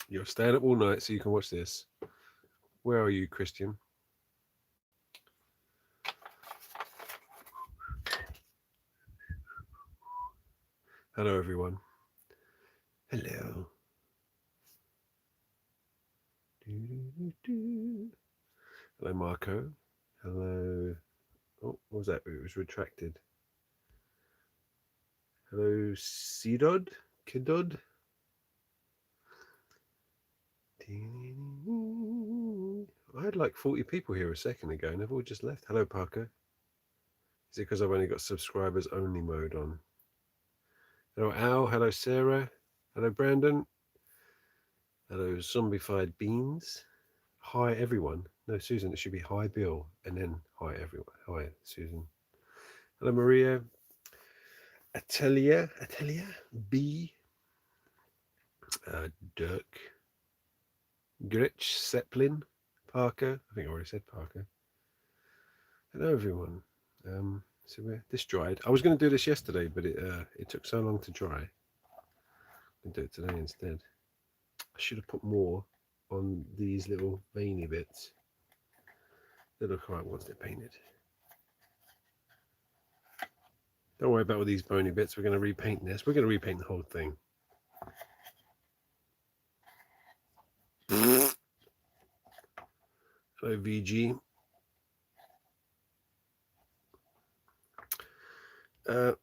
You're staying up all night so you can watch this. Where are you, Christian? Hello, everyone. Hello. Hello, Marco. Hello. Oh, what was that? It was retracted. Hello, Sidod? Kidod? I had like 40 people here a second ago and they've all just left. Hello, Parker. Is it because I've only got subscribers only mode on? Hello, Al. Hello, Sarah. Hello, Brandon. Hello, Zombified Beans. Hi, everyone. No, Susan, it should be hi, Bill, and then hi, everyone. Hi, Susan. Hello, Maria. Atelier, B. Dirk. Gritch, Zeppelin, Parker. I think I already said Parker. Hello, everyone. So this dried. I was going to do this yesterday, but it took so long to dry. I can do it today instead. I should have put more on these little veiny bits. They look alright once they're painted. Don't worry about all these bony bits. We're going to repaint this. We're going to repaint the whole thing. Hello, VG.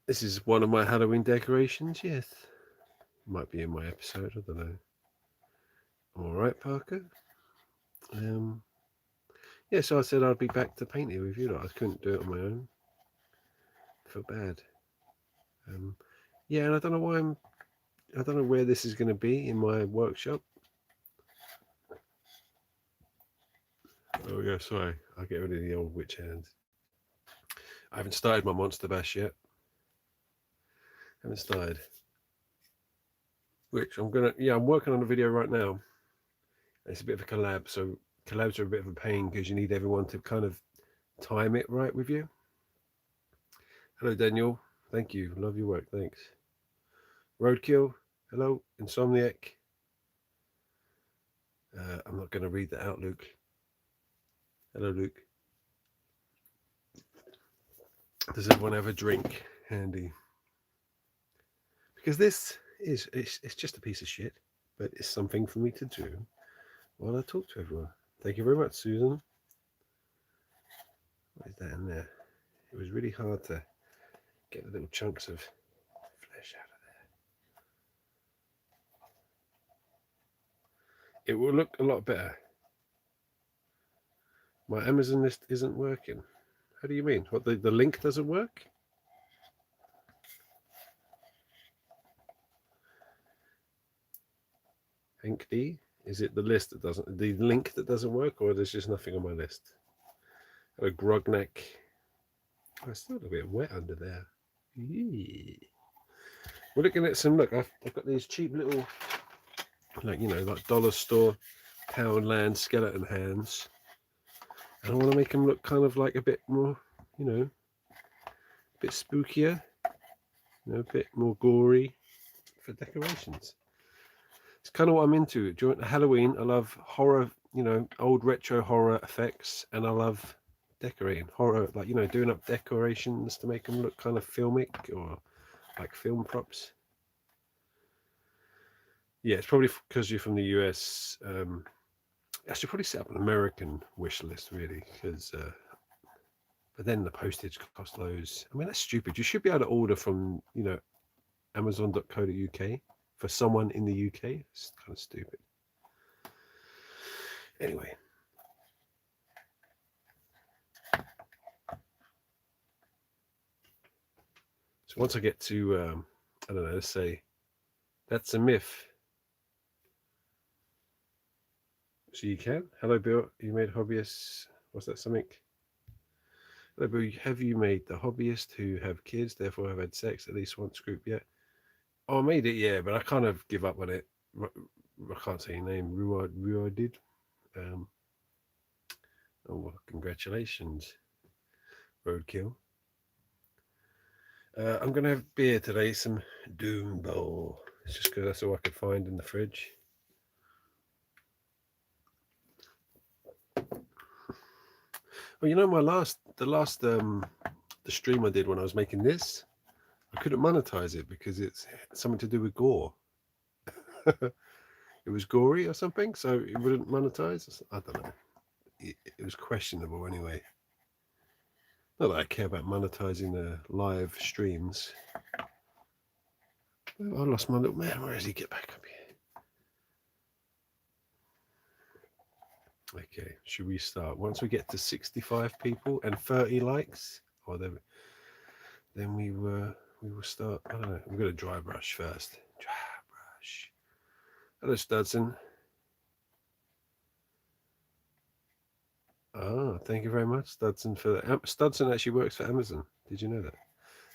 This is one of my Halloween decorations. Yes, might be in my episode. I don't know. All right, Parker. Yeah, so I said I'd be back to paint it with you. I couldn't do it on my own. I feel bad. Yeah, and I don't know why I don't know where this is going to be in my workshop. Oh yeah, sorry. I'll get rid of the old witch hands. I haven't started my Monster Bash yet. Haven't started. Which I'm working on a video right now. It's a bit of a collab, so collabs are a bit of a pain because you need everyone to kind of time it right with you. Hello, Daniel. Thank you. Love your work. Thanks. Roadkill. Hello, Insomniac. I'm not going to read that out, Luke. Hello, Luke. Does everyone have a drink handy? Because this is it's just a piece of shit, but it's something for me to do while I talk to everyone. Thank you very much, Susan. What is that in there? It was really hard to get the little chunks of flesh out of there. It will look a lot better. My Amazon list isn't working. How do you mean? What, the link doesn't work? Hank D? Is it the list that doesn't, the link that doesn't work, or there's just nothing on my list? A Grognak. Oh, it's still a bit wet under there. Eee. We're looking at some, look, I've got these cheap little, like, you know, like dollar store Poundland skeleton hands. And I want to make them look kind of like a bit more, you know, a bit spookier, you know, a bit more gory for decorations. It's kind of what I'm into. During Halloween, I love horror, you know, old retro horror effects, and I love decorating horror, like, you know, doing up decorations to make them look kind of filmic or like film props. Yeah, it's probably because you're from the US. I should probably set up an American wish list, really, because but then the postage costs loads. I mean, that's stupid. You should be able to order from, you know, Amazon.co.uk for someone in the UK. It's kind of stupid. Anyway. So once I get to, I don't know, let's say, that's a myth. So you can. Hello, Bill. You made hobbyists. What's that, something? Hello, Bill. Have you made the hobbyist who have kids, therefore have had sex at least once group yet? Oh, I made it, yeah, but I kind of give up on it. I can't say your name. Ruard did. Oh, well, congratulations, Roadkill. I'm going to have beer today, some Doom Bowl. It's just because that's all I could find in the fridge. Well, you know, the stream I did when I was making this, I couldn't monetize it because it's something to do with gore. It was gory or something, so it wouldn't monetize. I don't know. It was questionable anyway. Not that I care about monetizing live streams. Oh, I lost my little man. Where does he get back up here? Okay, should we start? Once we get to 65 people and 30 likes, or then we will start. I don't know. I'm going to dry brush first. Dry brush. Hello, Studson. Ah, thank you very much, Studson. Studson actually works for Amazon. Did you know that?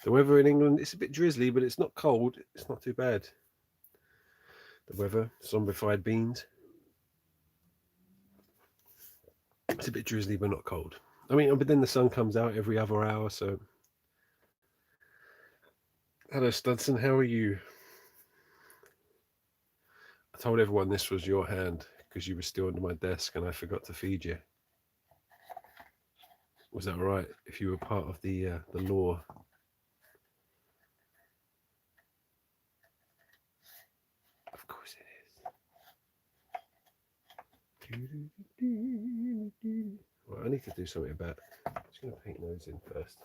The weather in England, it's a bit drizzly, but it's not cold. It's not too bad. The weather, zombified beans. It's a bit drizzly, but not cold. I mean, but then the sun comes out every other hour, so. Hello, Studson. How are you? I told everyone this was your hand because you were still under my desk and I forgot to feed you. Was that right? If you were part of the law. Of course it is. Well, I need to do something about. I'm just going to paint those in first.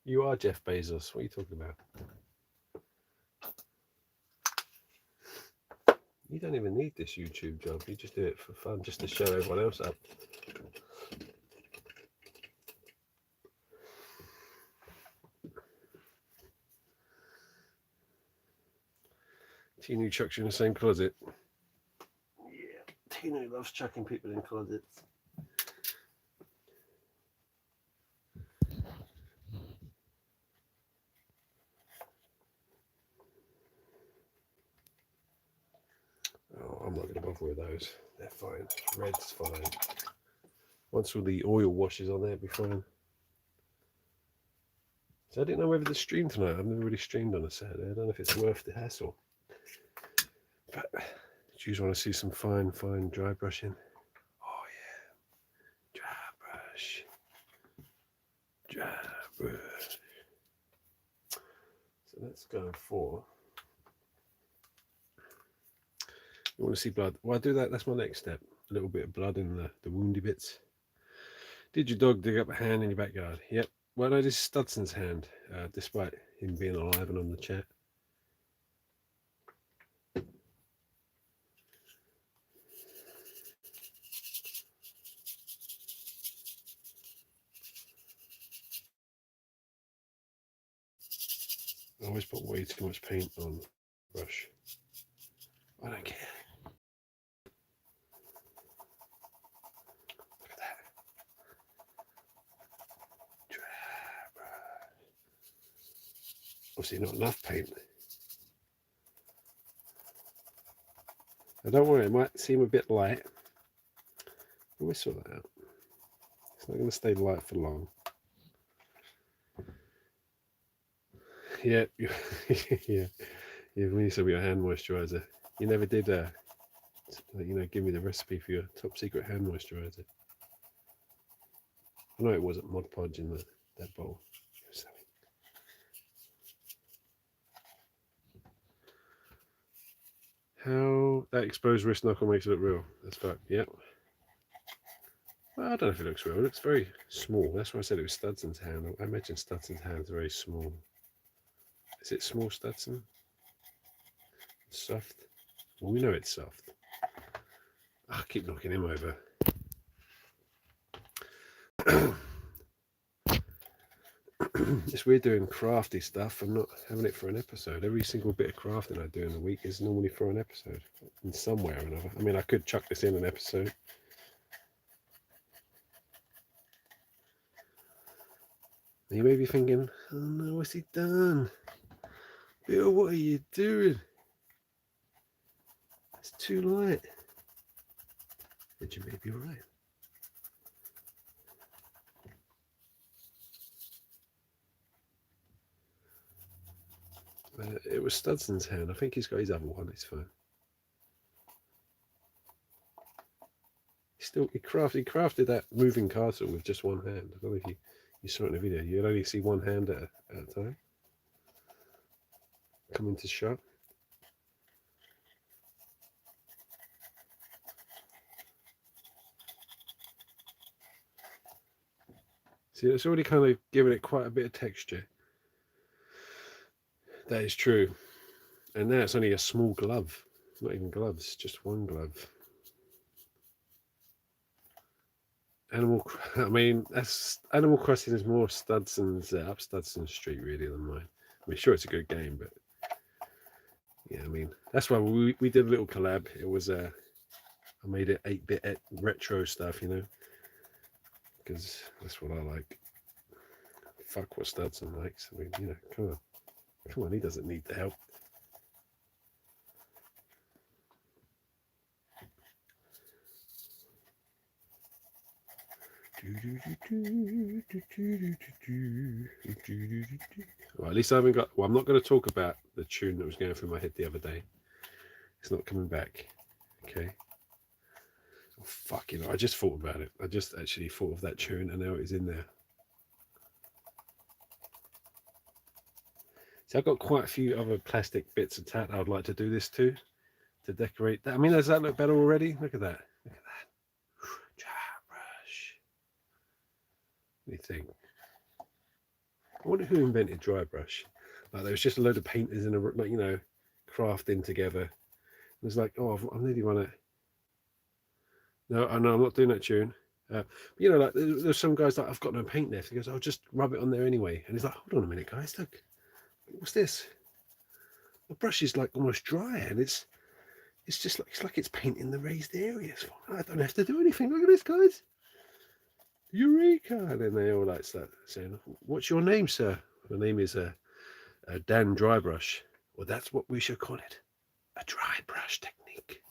You are Jeff Bezos. What are you talking about? You don't even need this YouTube job. You just do it for fun, just to show everyone else up. Tinu chucks you in the same closet. Yeah, Tinu loves chucking people in closets. Oh, I'm not going to bother with those. They're fine. Red's fine. Once all the oil washes on there, it'll be fine. So I didn't know whether to stream tonight. I've never really streamed on a Saturday. I don't know if it's worth the hassle. But do you just want to see some fine dry brushing? Oh yeah. Dry brush. Dry brush. So let's go for. You want to see blood? Well, I do that. That's my next step. A little bit of blood in the woundy bits. Did your dog dig up a hand in your backyard? Yep. Well, no, this is Studson's hand, despite him being alive and on the chat. I always put way too much paint on the brush. I don't care. Look at that. Obviously not enough paint. Now don't worry, it might seem a bit light. We'll sort that out. It's not going to stay light for long. Yeah, yeah. When you said your hand moisturizer, you never did, give me the recipe for your top secret hand moisturizer. I know it wasn't Mod Podge in that bowl. How that exposed wrist knuckle makes it look real. That's fact. Yep. Well, I don't know if it looks real. It looks very small. That's why I said it was Studson's hand. I imagine Studson's hand is very small. Is it small, Studson? Soft? Well, we know it's soft. I keep knocking him over. It's weird doing crafty stuff and not having it for an episode. Every single bit of crafting I do in a week is normally for an episode in some way or another. I mean, I could chuck this in an episode. You may be thinking, oh no, what's he done? Bill, what are you doing? It's too light. But you may be right. It was Studson's hand. I think he's got his other one. It's fine. He crafted that moving castle with just one hand. I don't know if you saw it in the video. You'd only see one hand at a time. Come into shot. See, it's already kind of giving it quite a bit of texture. That is true. And now it's only a small glove. Not even gloves, just one glove. I mean, Animal Crossing is more Studson's up Studson Street really than mine. I mean, sure, it's a good game, but yeah, I mean, that's why we did a little collab. It was I made it 8-bit retro stuff, you know, because that's what I like. Fuck what Studson likes. I mean, you know, come on, he doesn't need the help. Well, at least I haven't got. Well, I'm not going to talk about the tune that was going through my head the other day. It's not coming back. Okay. Oh, fuck, you know, I just thought about it. I just actually thought of that tune, and now it is in there. So I've got quite a few other plastic bits of tat I would like to do this to decorate that. I mean, does that look better already? Look at that. Look at that. Dry brush. What do you think? I wonder who invented dry brush. Like, there was just a load of painters in a, like, you know, crafting together. It was like, oh, I've nearly run it. No, I'm not doing that tune. But, you know, like, there's some guys like, I've got no paint left. He goes, I'll just rub it on there anyway. And he's like, hold on a minute, guys, look. What's this? The brush is like almost dry, and it's just like it's painting the raised areas. I don't have to do anything. Look at this, guys. Eureka! And then they all like start saying, what's your name, sir? The name is Dan Drybrush. Well, that's what we should call it, a dry brush technique.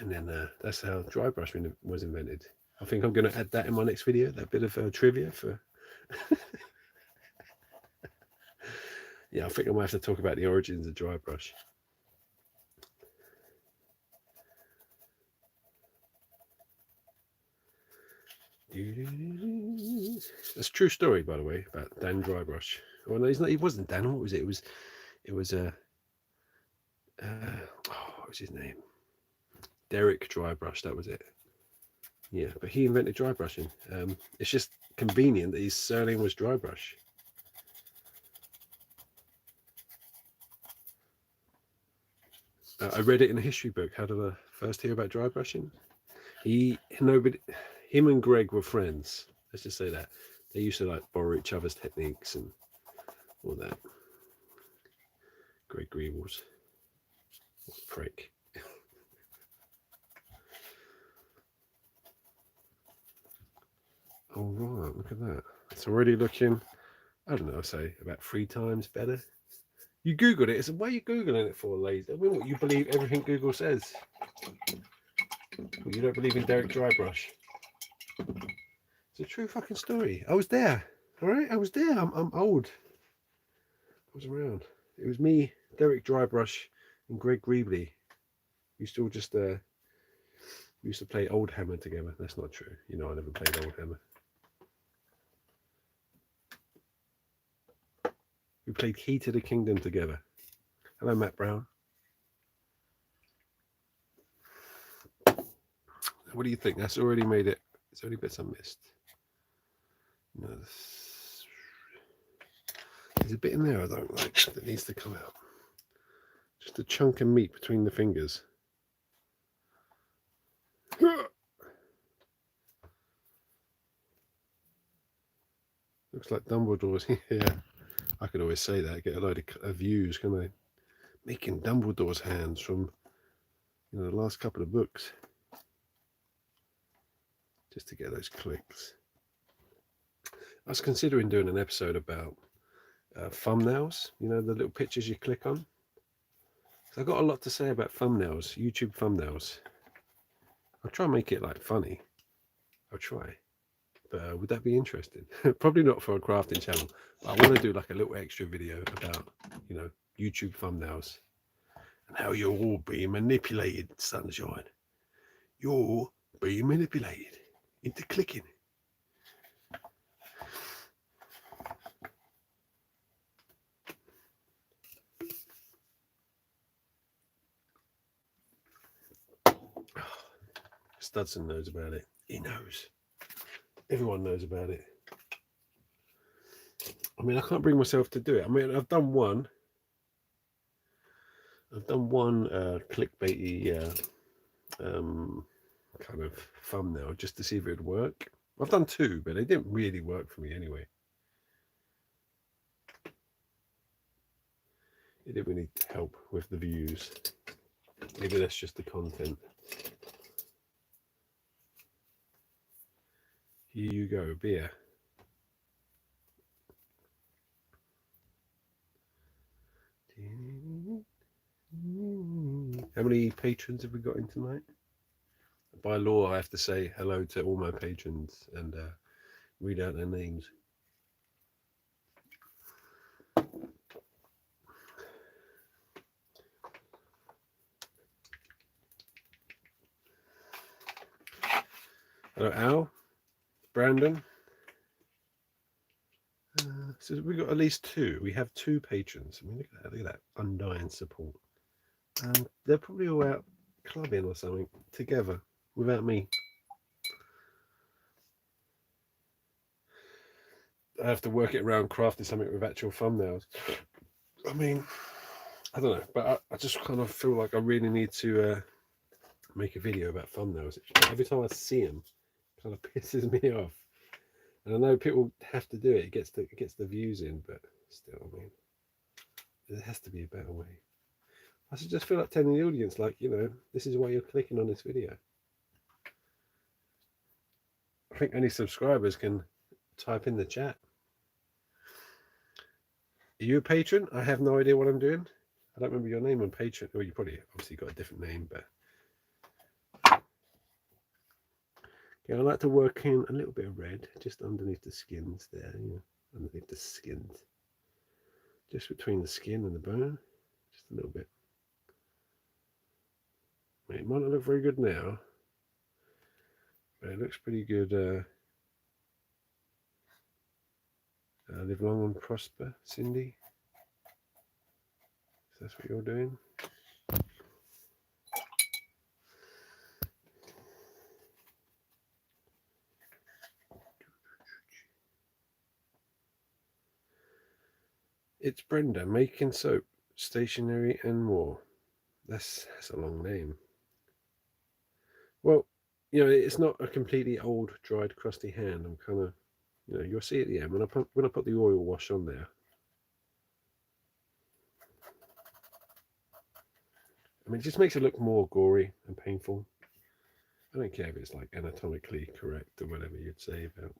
And then that's how dry brush was invented. I think I'm going to add that in my next video, that bit of trivia for... Yeah, I think I might have to talk about the origins of dry brush. That's a true story, by the way, about Dan Drybrush. Well, no, he wasn't Dan. What was it? It was what was his name? Derek Drybrush. That was it. Yeah, but he invented dry brushing. It's just convenient that his surname was Drybrush. I read it in a history book. How did I first hear about dry brushing? Him and Greg were friends. Let's just say that. They used to like borrow each other's techniques and all that. Greg Greebles. What a prick. All right, look at that. It's already looking, I don't know, say about 3 times better. You Googled it. So why are you Googling it for, lazy? I mean, what, you believe everything Google says? Well, you don't believe in Derek Drybrush? It's a true fucking story. I was there. All right, I was there. I'm old. I was around. It was me, Derek Drybrush, and Greg Greebley. We used to all just we used to play Old Hammer together. That's not true. You know, I never played Old Hammer. We played Key to the Kingdom together. Hello, Matt Brown. What do you think? That's already made it. It's only bits I missed. No, there's a bit in there I don't like that needs to come out. Just a chunk of meat between the fingers. Looks like Dumbledore's here. I could always say that, get a load of views, can I? Making Dumbledore's hands from, you know, the last couple of books. Just to get those clicks. I was considering doing an episode about thumbnails, you know, the little pictures you click on. So I've got a lot to say about thumbnails, YouTube thumbnails. I'll try and make it like funny. I'll try. But would that be interesting? Probably not for a crafting channel, but I want to do like a little extra video about, you know, YouTube thumbnails and how you're all being manipulated, sunshine. You're being manipulated into clicking. Studson knows about it. He knows. Everyone knows about it. I mean, I can't bring myself to do it. I mean, I've done one. Clickbaity kind of thumbnail just to see if it would work. I've done two, but they didn't really work for me anyway. It didn't really help with the views. Maybe that's just the content. Here you go, beer. How many patrons have we got in tonight? By law, I have to say hello to all my patrons and read out their names. Hello, Al, Brandon. So we've got at least two. We have two patrons. I mean, look at that undying support. They're probably all out clubbing or something together without me. I have to work it around crafting something with actual thumbnails. I mean, I don't know, but I just kind of feel like I really need to make a video about thumbnails. Every time I see them, it kind of pisses me off. And I know people have to do it. It gets the views in, but still, I mean, there has to be a better way. I should just feel like telling the audience, like, you know, this is why you're clicking on this video. I think any subscribers can type in the chat. Are you a patron? I have no idea what I'm doing. I don't remember your name on Patreon. Well, you probably obviously got a different name, but yeah, I like to work in a little bit of red just underneath the skins there, you know, underneath the skins, just between the skin and the bone, just a little bit. It might not look very good now, but it looks pretty good. Live long and prosper, Cindy. So that's what you're doing. It's Brenda, making soap, stationery and more. That's a long name. Well, you know, it's not a completely old, dried, crusty hand. I'm kind of, you know, you'll see at the end when I put the oil wash on there. I mean, it just makes it look more gory and painful. I don't care if it's like anatomically correct or whatever you'd say about.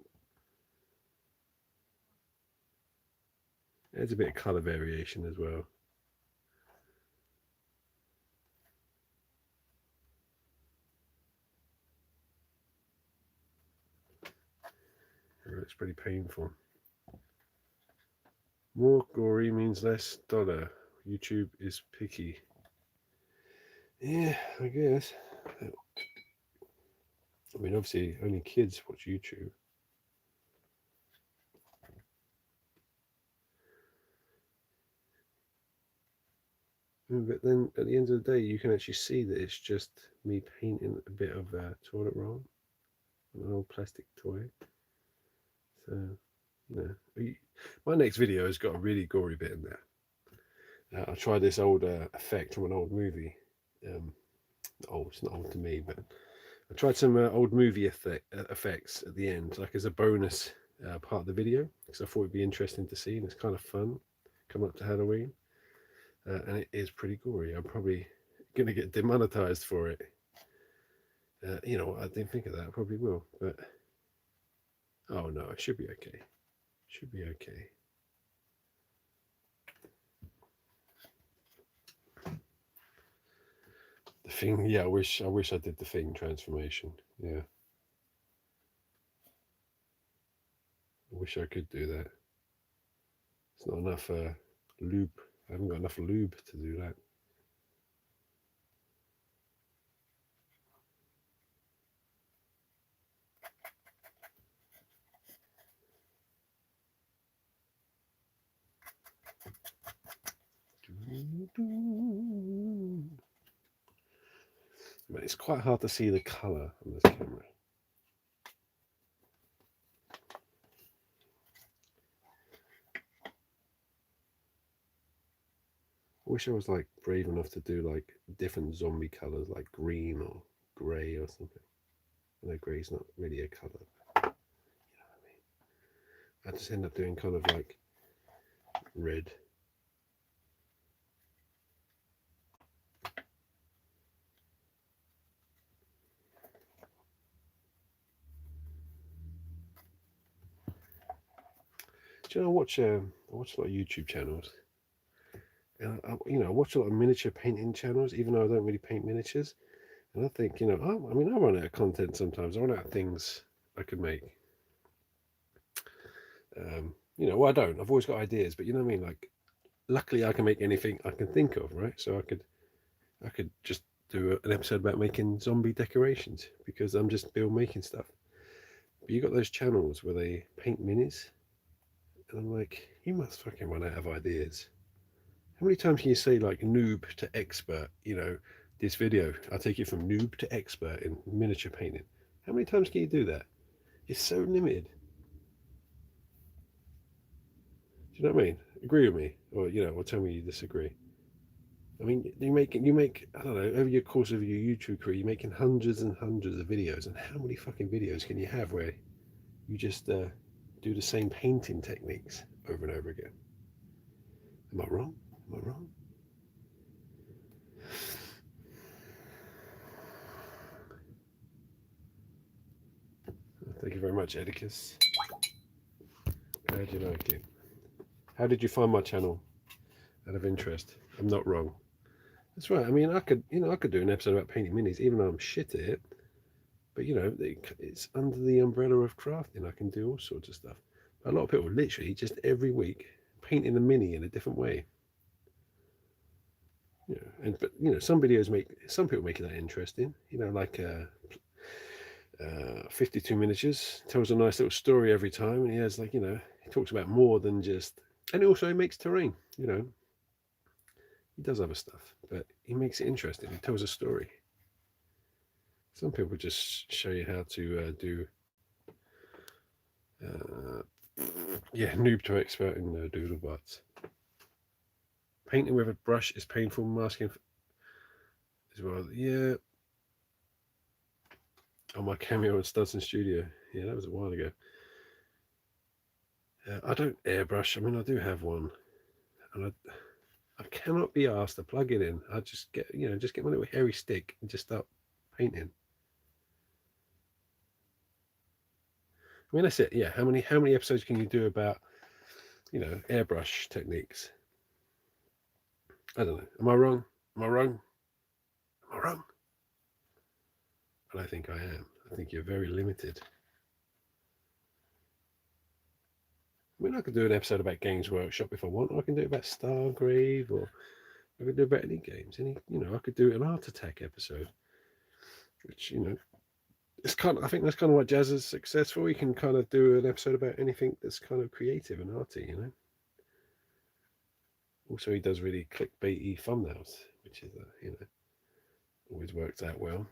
There's a bit of colour variation as well. It looks pretty painful. More gory means less dollar. YouTube is picky. Yeah, I guess. I mean, obviously, only kids watch YouTube. But then at the end of the day, you can actually see that it's just me painting a bit of toilet roll on an old plastic toy. So, you know, my next video has got a really gory bit in there. I tried this old effect from an old movie. It's not old to me, but I tried some old movie effects at the end, like as a bonus part of the video, because I thought it'd be interesting to see, and it's kind of fun coming up to Halloween. And it is pretty gory. I'm probably going to get demonetized for it. You know, I didn't think of that. I probably will, but oh no, it should be okay. Should be okay. The thing, yeah, I wish I did the thing transformation. Yeah. wish I could do that. It's not enough lube. I haven't got enough lube to do that. But it's quite hard to see the colour on this camera. I wish I was like brave enough to do like different zombie colours, like green or grey or something. I know grey's not really a colour. You know what I mean? I just end up doing kind of like red. Do you know, I watch a lot of YouTube channels, and I watch a lot of miniature painting channels, even though I don't really paint miniatures. And I think, I run out of content sometimes. I run out of things I could make. Well, I don't. I've always got ideas, but you know what I mean. Like, luckily, I can make anything I can think of, right? So I could just do an episode about making zombie decorations because I'm just still making stuff. But you got those channels where they paint minis, and I'm like, you must fucking run out of ideas. How many times can you say like noob to expert? This video, I take it from noob to expert in miniature painting. How many times can you do that? It's so limited. Do you know what I mean? Agree with me, or tell me you disagree. I mean, you make I don't know, over your course of your YouTube career, you're making hundreds and hundreds of videos, and how many fucking videos can you have where you just do the same painting techniques over and over again? Am I wrong? Am I wrong? Thank you very much, Edicus. Glad you like it. How did you find my channel? Out of interest. I'm not wrong. That's right. I mean, I could do an episode about painting minis, even though I'm shit at it. But it's under the umbrella of crafting. I can do all sorts of stuff. A lot of people literally just every week painting a mini in a different way. But some people make that interesting. Like 52 miniatures tells a nice little story every time, and he has he talks about more than just, and also he makes terrain. He does other stuff, but he makes it interesting. He tells a story. Some people just show you how to do noob to expert in doodlebots. Painting with a brush is painful. Masking as well. Yeah. On my cameo in Studson Studio. Yeah, that was a while ago. I don't airbrush. I mean, I do have one, and I cannot be asked to plug it in. I just get my little hairy stick and just start painting. I mean, that's it. Yeah. How many episodes can you do about airbrush techniques? I don't know. Am I wrong? Am I wrong? Am I wrong? But I think I am. I think you're very limited. I mean, I could do an episode about Games Workshop if I want. Or I can do it about Stargrave, or I could do about any games. I could do an Art Attack episode, which it's I think that's kind of what Jazz is successful. You can kind of do an episode about anything that's kind of creative and arty. Also, he does really clickbaity thumbnails, which is always works out well.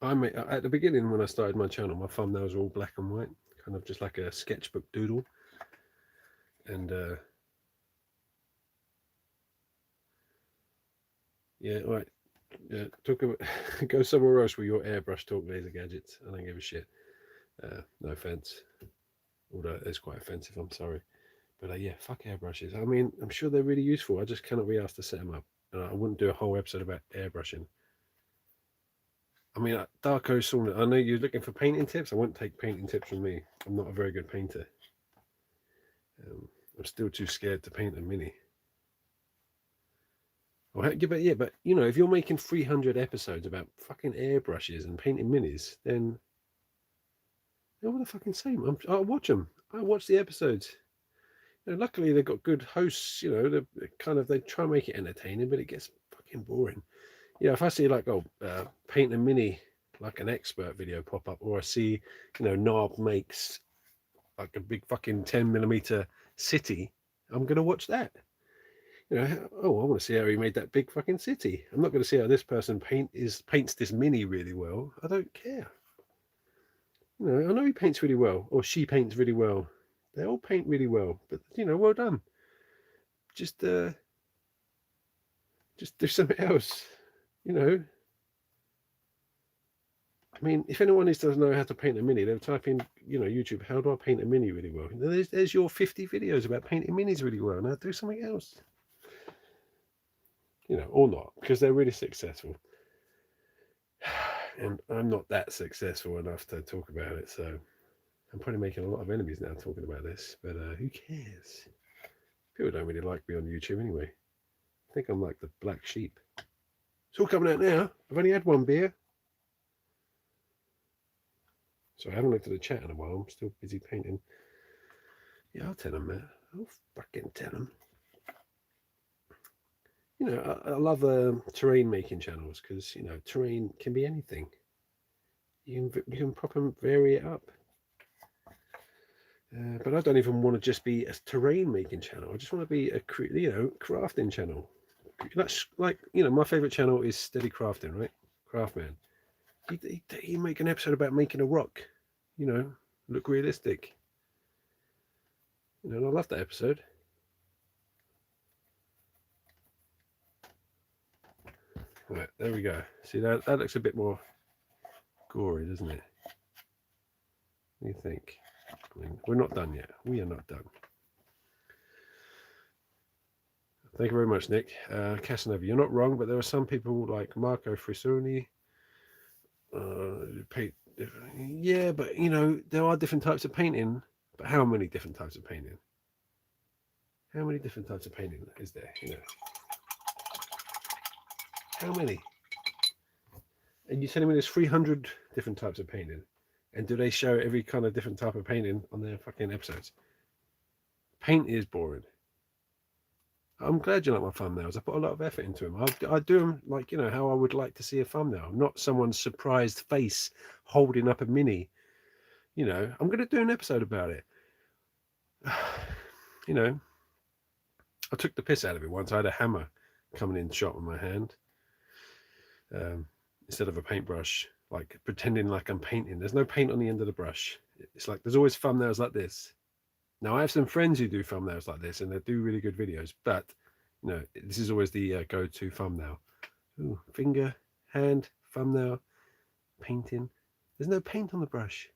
At the beginning when I started my channel, my thumbnails were all black and white, kind of just like a sketchbook doodle. And yeah, all right. Yeah, talk about go somewhere else with your airbrush talk, laser gadgets. I don't give a shit. No offense, although it's quite offensive. I'm sorry, but yeah, fuck airbrushes. I mean, I'm sure they're really useful. I just cannot be asked to set them up. I wouldn't do a whole episode about airbrushing. I mean, Darko Sauna, I know you're looking for painting tips. I won't take painting tips from me. I'm not a very good painter. I'm still too scared to paint a mini. Or, yeah, but you know, if you're making 300 episodes about fucking airbrushes and painting minis, then they're all the fucking same. I'll watch them. I watch the episodes. You know, luckily they've got good hosts. You know, they try and make it entertaining, but it gets fucking boring. You know, if I see like paint a mini like an expert video pop up, or I see, you know, Narb makes like a big fucking 10mm city, I'm gonna watch that. You know, oh, I want to see how he made that big fucking city. I'm not going to see how this person paints this mini really well. I don't care. You know, I know he paints really well, or she paints really well. They all paint really well, but you know, well done. Just just do something else. You know, I mean, if anyone doesn't know how to paint a mini, they'll type in, you know, YouTube, how do I paint a mini really well? There's your 50 videos about painting minis really well. Now do something else. You know, or not, because they're really successful. And I'm not that successful enough to talk about it, so I'm probably making a lot of enemies now talking about this, but who cares? People don't really like me on YouTube anyway. I think I'm like the black sheep. It's all coming out now. I've only had one beer. So I haven't looked at the chat in a while. I'm still busy painting. Yeah, I'll tell them, man. I'll fucking tell them. You know, I love terrain making channels because, you know, terrain can be anything. You can proper vary it up. But I don't even want to just be a terrain making channel. I just want to be a, you know, crafting channel. That's like, you know, my favorite channel is Steady Crafting, right? Craftman. He make an episode about making a rock, you know, look realistic. You know, and I love that episode. Right, there we go. See, that looks a bit more gory, doesn't it? What do you think? I mean, we're not done yet. We are not done. Thank you very much, Nick. Casanova, you're not wrong, but there are some people like Marco Frisoni. Yeah, but you know, there are different types of painting. But how many different types of painting? How many different types of painting is there? You know, how many? And you're telling me there's 300 different types of painting, and do they show every kind of different type of painting on their fucking episodes? Paint is boring. I'm glad you like my thumbnails. I put a lot of effort into them. I do them like, you know, how I would like to see a thumbnail, not someone's surprised face holding up a mini. You know, I'm going to do an episode about it. You know, I took the piss out of it once. I had a hammer coming in shot with my hand instead of a paintbrush, like pretending like I'm painting. There's no paint on the end of the brush. It's like there's always thumbnails like this. Now, I have some friends who do thumbnails like this, and they do really good videos, but, you know, this is always the go-to thumbnail. Ooh, finger, hand, thumbnail, painting. There's no paint on the brush.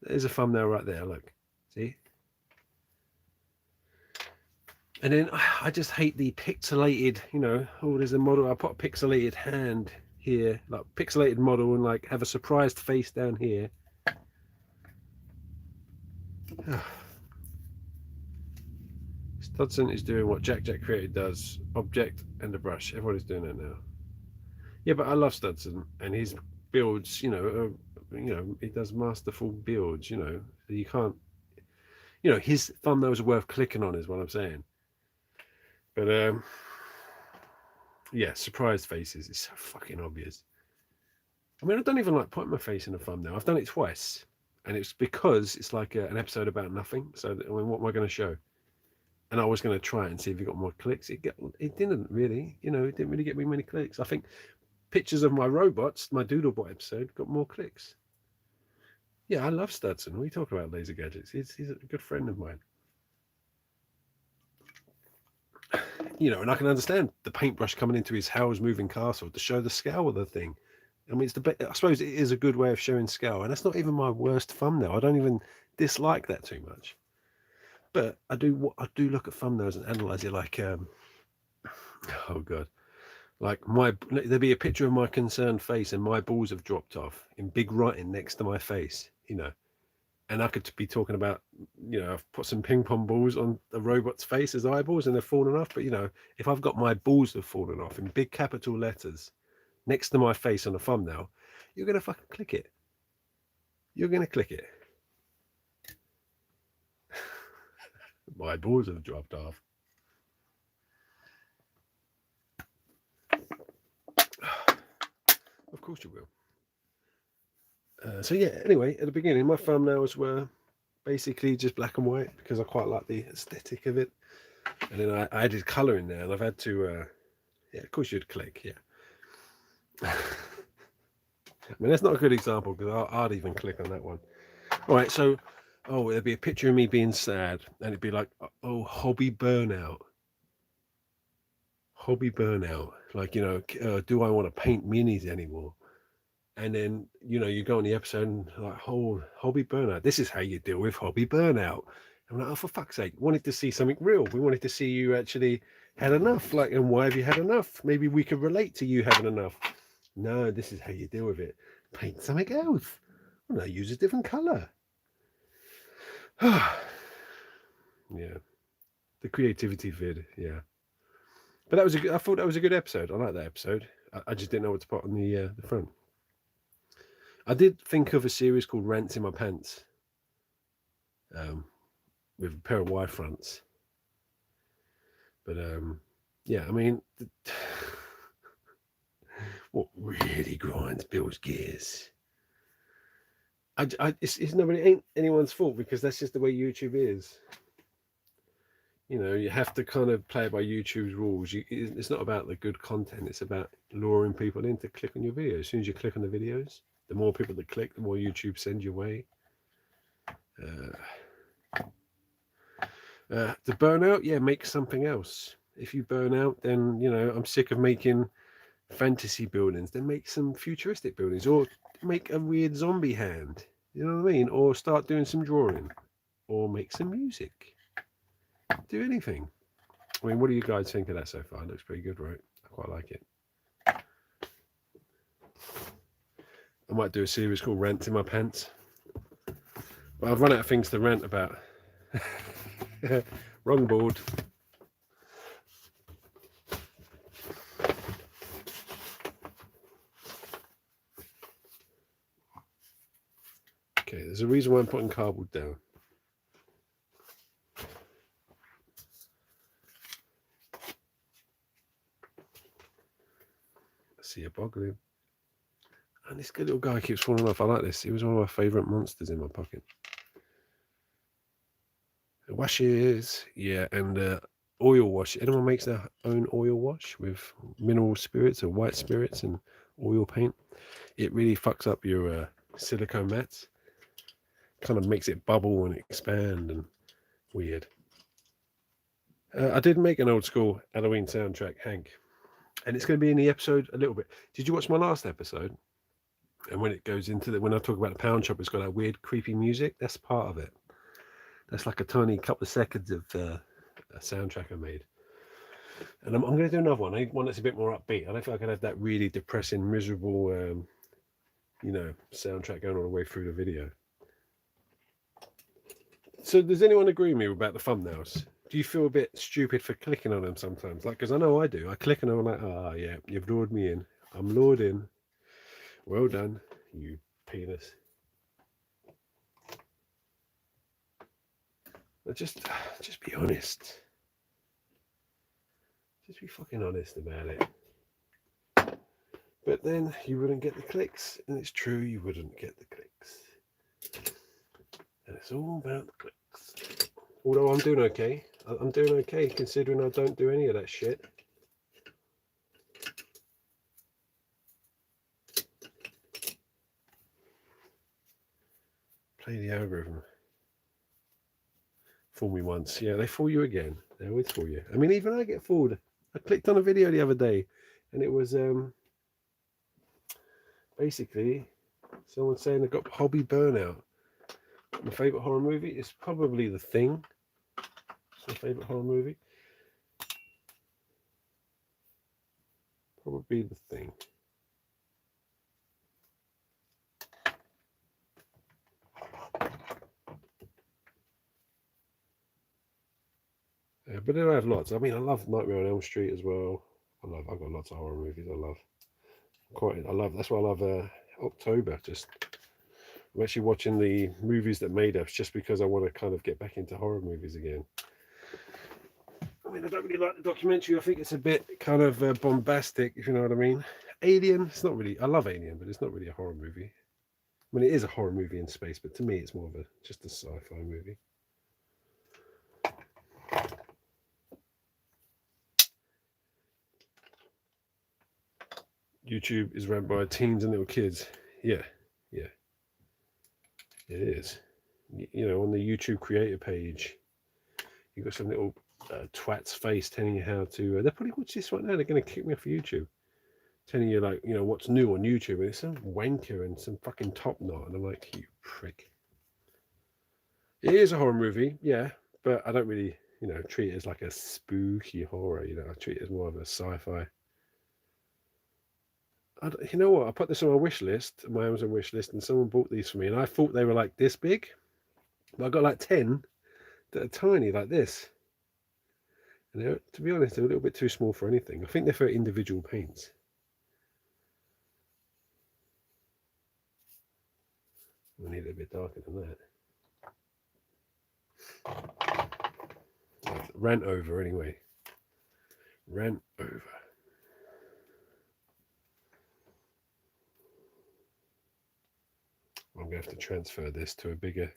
There's a thumbnail right there, look. See? And then I just hate the pixelated, you know, oh, there's a model. I put a pixelated hand here, like pixelated model, and like have a surprised face down here. Studson is doing what Jack Created does, object and a brush. Everybody's doing that now. Yeah, but I love Studson, and his builds, you know, he does masterful builds, you know. So you can't, you know, his thumbnails are worth clicking on, is what I'm saying. But yeah, surprised faces is so fucking obvious. I mean, I don't even like putting my face in a thumbnail. I've done it twice, and it's because it's like an episode about nothing. So, I mean, what am I going to show? And I was going to try and see if it got more clicks. It didn't really, you know, it didn't really get me many clicks. I think pictures of my robots, my Doodlebot episode, got more clicks. Yeah, I love Studson. We talk about laser gadgets. He's a good friend of mine. You know, and I can understand the paintbrush coming into his Howl's Moving Castle to show the scale of the thing. I mean, I suppose it is a good way of showing scale, and that's not even my worst thumbnail. I don't even dislike that too much. But I do look at thumbnails and analyze it like, oh god, like there'd be a picture of my concerned face and my balls have dropped off in big writing next to my face, you know, and I could be talking about, I've put some ping pong balls on a robot's face as eyeballs and they're falling off. But if I've got my balls have fallen off in big capital letters next to my face on a thumbnail, you're gonna fucking click it. You're gonna click it. My balls have dropped off. Of course you will. So yeah, anyway, at the beginning, my thumbnails were basically just black and white because I quite like the aesthetic of it. And then I added colour in there, and I've had to, yeah, of course you'd click, yeah. I mean, that's not a good example because I'd even click on that one. All right, so, there'd be a picture of me being sad, and it'd be like, oh, hobby burnout. Hobby burnout. Like, do I want to paint minis anymore? And then, you go on the episode and like, oh, hobby burnout. This is how you deal with hobby burnout. I'm like, oh, for fuck's sake, wanted to see something real. We wanted to see you actually had enough. Like, and why have you had enough? Maybe we could relate to you having enough. No, this is how you deal with it. Paint something else. Well, no, use a different colour. Yeah. The creativity vid, yeah. But I thought that was a good episode. I like that episode. I just didn't know what to put on the front. I did think of a series called Rants in My Pants, with a pair of wide fronts. But yeah, I mean, what really grinds Bill's gears? It's nobody, ain't anyone's fault because that's just the way YouTube is. You have to kind of play by YouTube's rules. It's not about the good content. It's about luring people in to click on your videos. As soon as you click on the videos, the more people that click, the more YouTube sends your way. The burnout, yeah, make something else. If you burn out, then I'm sick of making fantasy buildings. Then make some futuristic buildings, or make a weird zombie hand. You know what I mean? Or start doing some drawing, or make some music. Do anything. I mean, what do you guys think of that so far? It looks pretty good, right? I quite like it. I might do a series called Rant in My Pants. But I've run out of things to rant about. Wrong board. Okay, there's a reason why I'm putting cardboard down. I see a boggling. And this good little guy keeps falling off. I like this. He was one of my favourite monsters in my pocket. Washes, yeah, and oil wash. Anyone makes their own oil wash with mineral spirits or white spirits and oil paint? It really fucks up your silicone mats. Kind of makes it bubble and expand and weird. I did make an old school Halloween soundtrack, Hank, and it's going to be in the episode a little bit. Did you watch my last episode? And when it goes into when I talk about the pound shop, it's got that weird creepy music. That's part of it. That's like a tiny couple of seconds of a soundtrack I made. And I'm going to do another one. I need one that's a bit more upbeat. I don't think I can have that really depressing, miserable, soundtrack going all the way through the video. So does anyone agree with me about the thumbnails? Do you feel a bit stupid for clicking on them sometimes? Like, because I know I do. I click on them and I'm like, oh, yeah, you've lured me in. I'm lured in. Well done, you penis. But just be honest. Just be fucking honest about it. But then you wouldn't get the clicks. And it's true, you wouldn't get the clicks. And it's all about the clicks. Although I'm doing okay. I'm doing okay considering I don't do any of that shit. Play the algorithm. Fool me once. Yeah, they fool you again. They always fool you. I mean, even I get fooled. I clicked on a video the other day and it was basically someone saying they got hobby burnout. My favourite horror movie is probably The Thing. It's my favourite horror movie. Probably The Thing. but then I have lots. I mean, I love Nightmare on Elm Street as well. I've got lots of horror movies I love. That's why I love October. Just I'm actually watching the movies that made us just because I want to kind of get back into horror movies again. I mean, I don't really like the documentary. I think it's a bit kind of bombastic, if you know what I mean. Alien, it's not really. I love Alien, but it's not really a horror movie. I mean, it is a horror movie in space, but to me, it's more of just a sci-fi movie. YouTube is run by teens and little kids. Yeah, it is. You know, on the YouTube creator page, you've got some little twat's face telling you how to. They'll probably watch this right now. They're going to kick me off of YouTube, telling you like, you know, what's new on YouTube, and it's some wanker and some fucking top knot, and I'm like, you prick. It is a horror movie, yeah, but I don't really, you know, treat it as like a spooky horror. You know, I treat it as more of a sci-fi. You know what? I put this on my wish list, my Amazon wish list, and someone bought these for me, and I thought they were like this big, but I got like 10 that are tiny like this. And they're, to be honest, they're a little bit too small for anything. I think they're for individual paints. I need it a bit darker than that. Rant over anyway. Rant over. I'm going to have to transfer this to a bigger.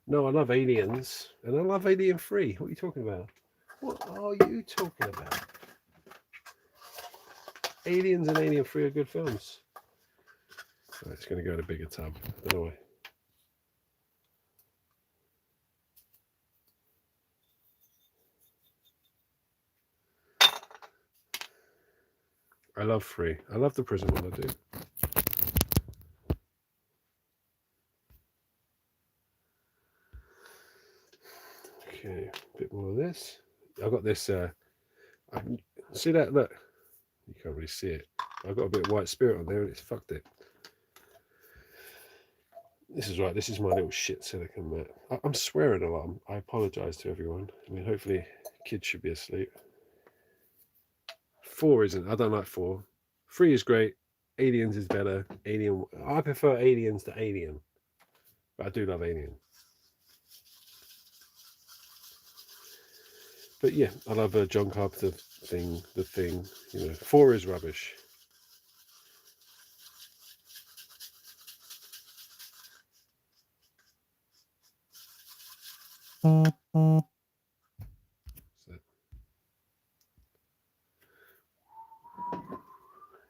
No, I love Aliens, and I love Alien 3. What are you talking about? What are you talking about? Aliens and Alien 3 are good films. Right, it's going to go in a bigger tub. I don't know why. I love 3. I love the prison one, I do. Okay, a bit more of this. I've got this, see that, look. You can't really see it. I've got a bit of white spirit on there and it's fucked it. This is right, this is my little shit silicone mat. I'm swearing a lot. I apologise to everyone. I mean, hopefully kids should be asleep. 4 isn't. I don't like 4. 3 is great. Aliens is better. Alien. I prefer Aliens to Alien. But I do love Alien. But yeah, I love John Carpenter thing. The Thing. You know, 4 is rubbish. So,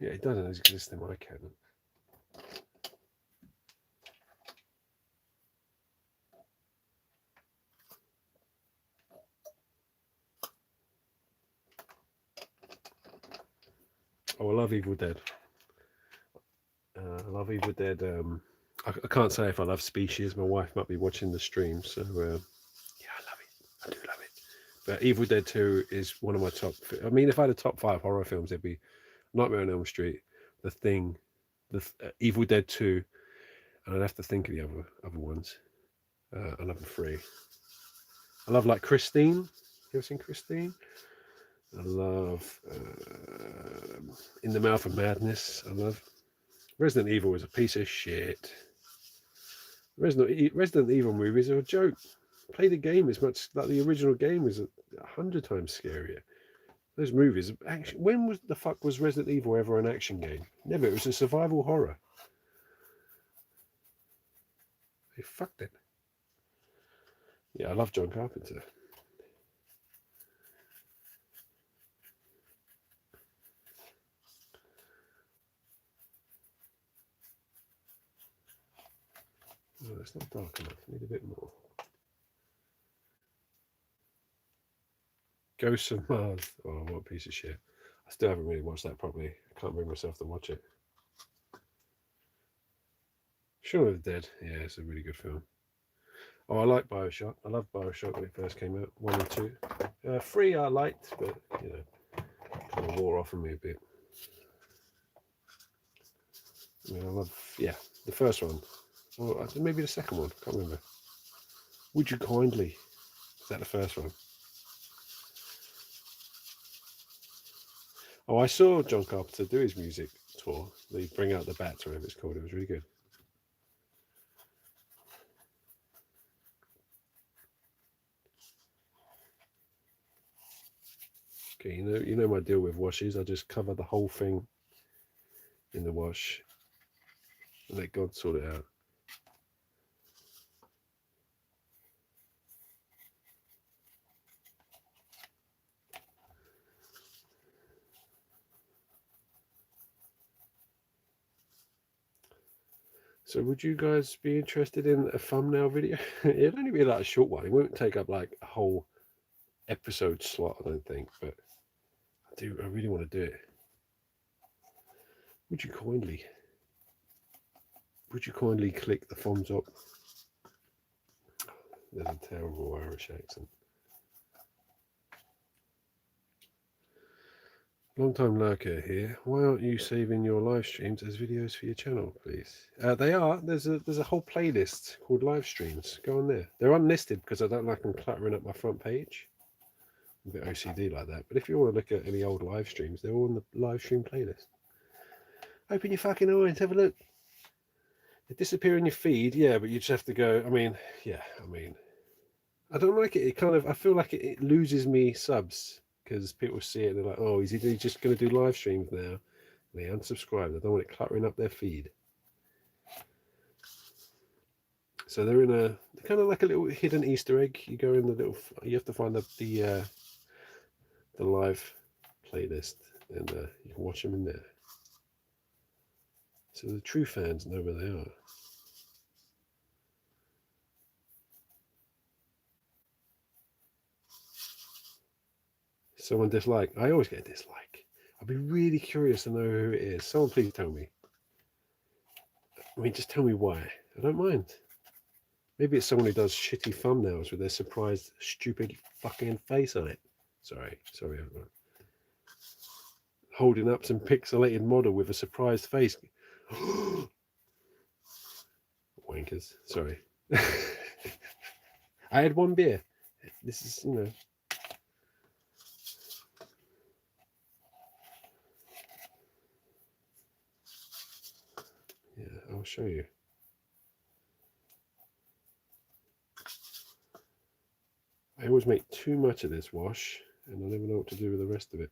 yeah, it doesn't exist in my canon. Oh, I love Evil Dead. I love Evil Dead. I can't say if I love Species. My wife might be watching the stream, so yeah, I love it. I do love it. But Evil Dead 2 is one of my top. I mean, if I had a top 5 horror films, it'd be Nightmare on Elm Street, The Thing, Evil Dead 2, and I'd have to think of the other ones. Another 3. I love like Christine. You ever seen Christine? I love In the Mouth of Madness. I love Resident Evil was a piece of shit. Resident Evil movies are a joke. Play the game as much like the original game was 100 times scarier. Those movies, actually, when the fuck was Resident Evil ever an action game? Never. It was a survival horror. They fucked it. Yeah, I love John Carpenter. Oh, it's not dark enough. I need a bit more. Ghosts of Mars. Oh, what a piece of shit. I still haven't really watched that properly. I can't bring myself to watch it. Shaun of the Dead. Yeah, it's a really good film. Oh, I like Bioshock. I loved Bioshock when it first came out. 1 and 2. 3 I liked, but, you know, kind of wore off on me a bit. I mean, I love, yeah, the first one. Or maybe the second one. Can't remember. Would you kindly? Is that the first one? Oh, I saw John Carpenter do his music tour. They bring out the bats, or whatever it's called. It was really good. Okay, you know my deal with washes. I just cover the whole thing in the wash and let God sort it out. So would you guys be interested in a thumbnail video? It'd only be like a short one. It won't take up like a whole episode slot, I don't think, but I really want to do it. Would you kindly click the thumbs up? There's a terrible Irish accent. Long time lurker here. Why aren't you saving your live streams as videos for your channel, please? They are. There's a whole playlist called live streams. Go on there. They're unlisted because I don't like them cluttering up my front page. I'm a bit OCD like that. But if you want to look at any old live streams, they're all in the live stream playlist. Open your fucking eyes, have a look. They disappear in your feed, yeah, but you just have to go. I mean, I don't like it. It kind of, I feel like it loses me subs because people see it and they're like, oh, is he just going to do live streams now? And they unsubscribe. They don't want it cluttering up their feed. So they're kind of like a little hidden Easter egg. You go in you have to find the live playlist and you can watch them in there. So the true fans know where they are. Someone dislike. I always get a dislike. I'd be really curious to know who it is. Someone please tell me. I mean, just tell me why. I don't mind. Maybe it's someone who does shitty thumbnails with their surprised, stupid fucking face on it. Sorry, everyone. Holding up some pixelated model with a surprised face. Wankers. Sorry. I had one beer. This is, Yeah, I'll show you. I always make too much of this wash, and I never know what to do with the rest of it.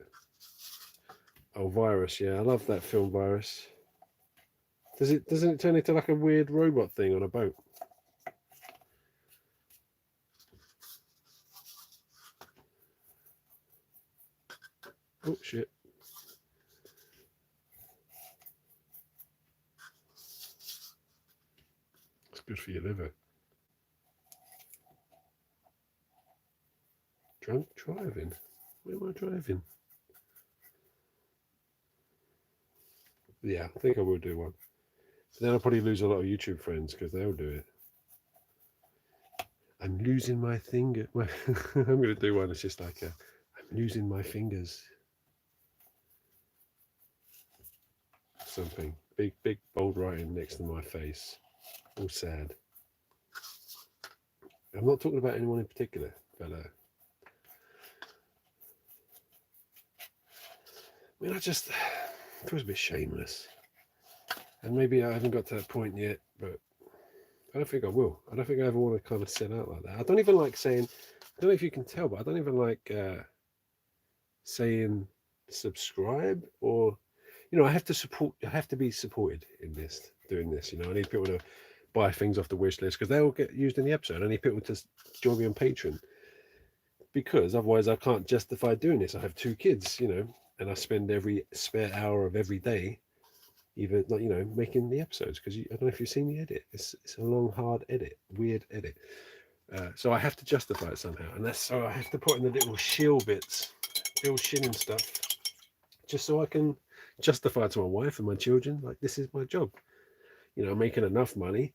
Oh, Virus, yeah, I love that film, Virus. Doesn't it turn into like a weird robot thing on a boat? Oh shit. It's good for your liver. Drunk driving? Where am I driving? Yeah, I think I will do one. But then I'll probably lose a lot of YouTube friends because they'll do it. I'm losing my finger. I'm going to do one. It's just like I'm losing my fingers. Something big bold writing next to my face. All sad. I'm not talking about anyone in particular, but I mean, it feels a bit shameless. And maybe I haven't got to that point yet, but I don't think I will. I don't think I ever want to kind of set out like that. I don't even like saying, I don't know if you can tell, but I don't even like saying subscribe or, I have to be supported in doing this. I need people to buy things off the wish list because they all get used in the episode. I need people to join me on Patreon because otherwise I can't justify doing this. I have 2 kids, and I spend every spare hour of every day either making the episodes because I don't know if you've seen the edit. It's a long, hard edit, weird edit. So I have to justify it somehow, and so I have to put in the little shill bits, Bill Shinning stuff, just so I can justify to my wife and my children like this is my job. I'm making enough money.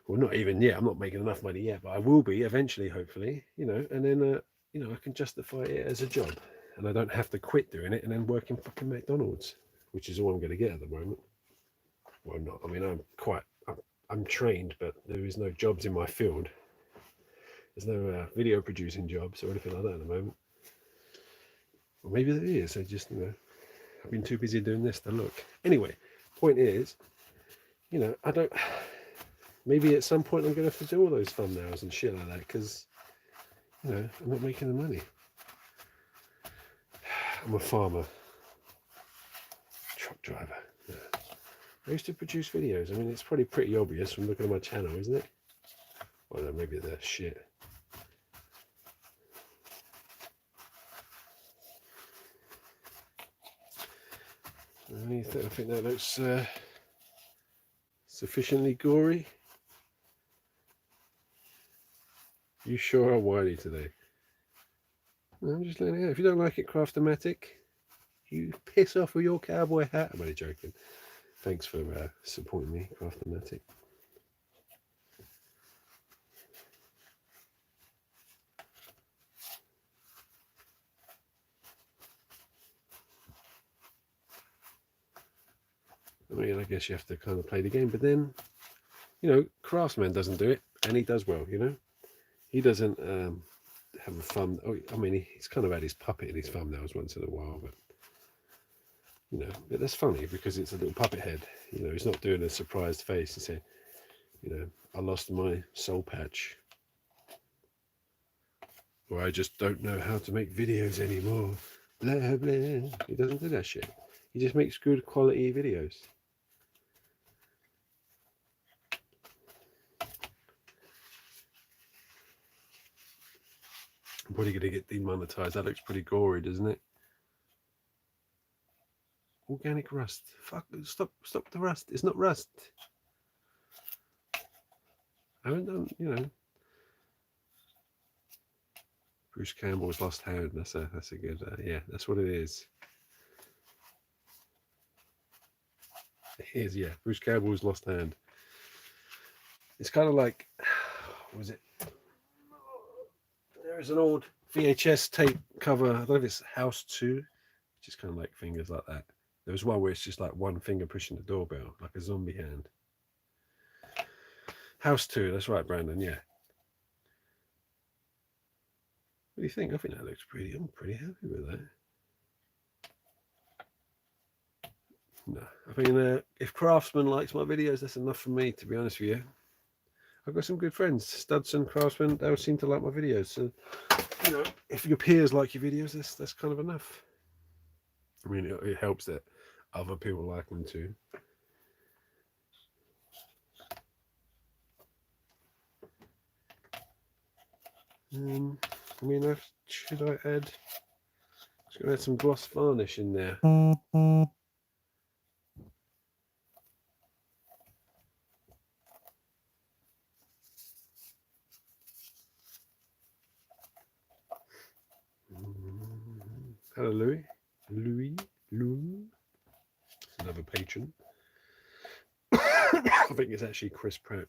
Well, not even yet. I'm not making enough money yet, but I will be eventually, hopefully. And then I can justify it as a job, and I don't have to quit doing it and then work in fucking McDonald's, which is all I'm going to get at the moment. Well, not. I mean, I'm trained, but there is no jobs in my field. There's no video producing jobs or anything like that at the moment. Or maybe there is. I just, I've been too busy doing this to look. Anyway, point is, I don't. Maybe at some point I'm going to have to do all those thumbnails and shit like that because, I'm not making the money. I'm a farmer, truck driver. Yeah. I used to produce videos. I mean, it's probably pretty obvious from looking at my channel, isn't it? Well, no, maybe they're shit. I think that looks sufficiently gory. You sure are whiny today. I'm just letting it out. If you don't like it, Craftomatic, you piss off with your cowboy hat. I'm only joking. Thanks for supporting me, Craftomatic. I mean, I guess you have to kind of play the game, but then, Craftsman doesn't do it, and he does well, He doesn't have a thumb. Oh, I mean, he's kind of had his puppet in his thumbnails once in a while, but, but that's funny because it's a little puppet head. He's not doing a surprised face and saying, I lost my soul patch. Or I just don't know how to make videos anymore. Blah, blah. He doesn't do that shit. He just makes good quality videos. I'm probably going to get demonetized. That looks pretty gory, doesn't it? Organic rust. Fuck, stop the rust. It's not rust. I haven't done, Bruce Campbell's lost hand. That's a good, yeah, that's what it is. It is, yeah. Bruce Campbell's lost hand. It's kind of like, what was it? There is an old VHS tape cover. I don't know if it's House 2, which is kind of like fingers like that. There was one where it's just like one finger pushing the doorbell, like a zombie hand. House 2, that's right, Brandon, yeah. What do you think? I think that looks pretty, I'm pretty happy with that. No, I mean, if Craftsman likes my videos, that's enough for me, to be honest with you. I've got some good friends, Studson, Craftsman, they all seem to like my videos. So, if your peers like your videos, that's kind of enough. I mean, it helps that other people like them too. I mean, should I add? Just gonna add some gloss varnish in there. Hello, Louis. Louis. Another patron. I think it's actually Chris Pratt.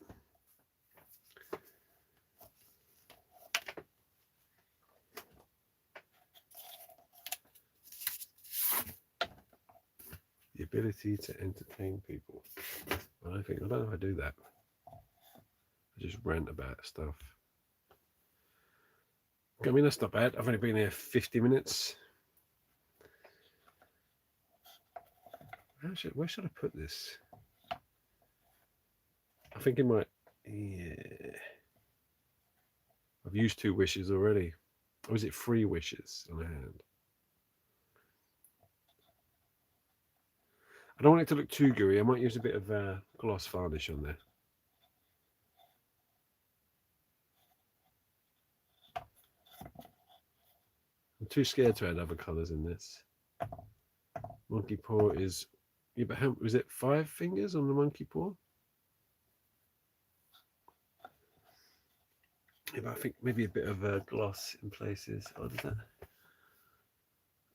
The ability to entertain people. I don't know if I do that. I just rant about stuff. I mean, that's not bad. I've only been here 50 minutes. Where should I put this? I think it might. Yeah. I've used 2 wishes already. Or is it 3 wishes on a hand? I don't want it to look too gooey. I might use a bit of gloss varnish on there. I'm too scared to add other colours in this. Monkey paw is... Yeah, but how, was it 5 fingers on the monkey paw? Yeah, but I think maybe a bit of gloss in places. Oh, does that?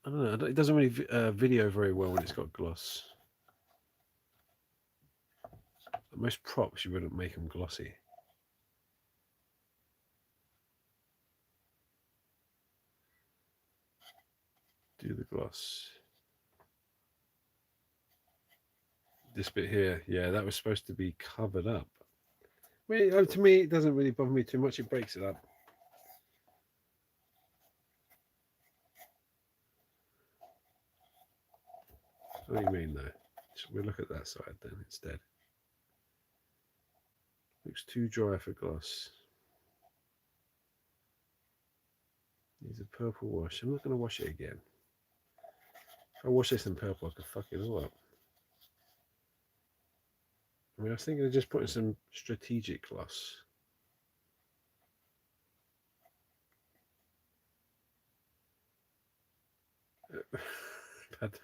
I don't know. It doesn't really video very well when it's got gloss. Most props, you wouldn't make them glossy. Do the gloss. This bit here, yeah, that was supposed to be covered up. Well, to me, it doesn't really bother me too much. It breaks it up. What do you mean though? Should we look at that side then instead? Looks too dry for gloss. Needs a purple wash. I'm not going to wash it again. If I wash this in purple, I could fuck it all up. I mean, I was thinking of just putting some strategic gloss.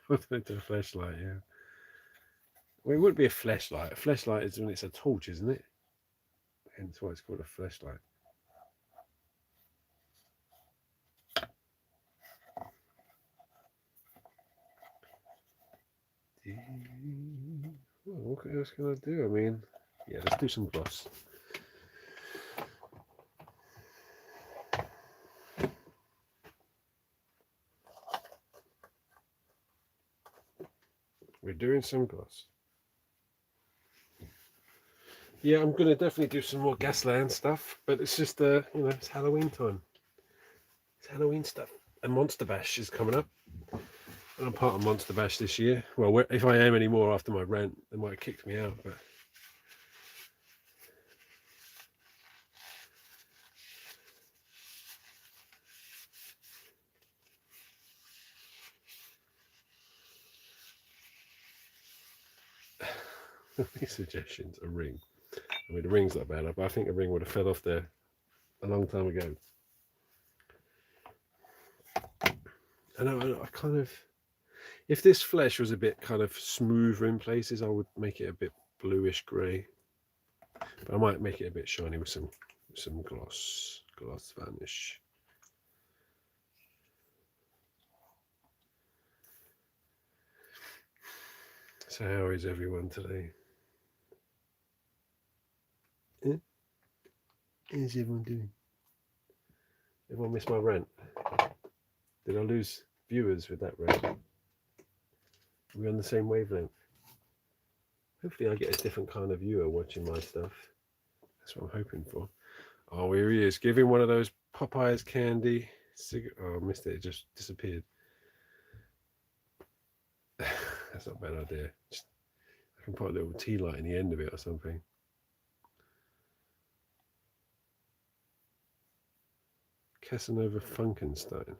Put it to a flashlight, yeah. Well, it wouldn't be a flashlight. A flashlight is when it's a torch, isn't it? Hence why it's called a flashlight. Well, what else can I do? I mean, yeah, let's do some gloss. We're doing some gloss. Yeah, I'm going to definitely do some more Gasland stuff, but it's just, you know, it's Halloween time. It's Halloween stuff. And Monster Bash is coming up. And I'm part of Monster Bash this year. Well, if I am anymore after my rant, they might have kicked me out, but... These suggestions, a ring. I mean, the ring's not bad, but I think a ring would have fell off there a long time ago. I know, I kind of... If this flesh was a bit kind of smoother in places, I would make it a bit bluish grey. But I might make it a bit shiny with some gloss varnish. So how is everyone today? How's everyone doing? Everyone missed my rant? Did I lose viewers with that rant? Are we on the same wavelength? Hopefully I get a different kind of viewer watching my stuff. That's what I'm hoping for. Oh, here he is, giving one of those Popeyes candy. Oh, I missed it, it just disappeared. That's not a bad idea. I can put a little tea light in the end of it or something. Casanova Funkenstein.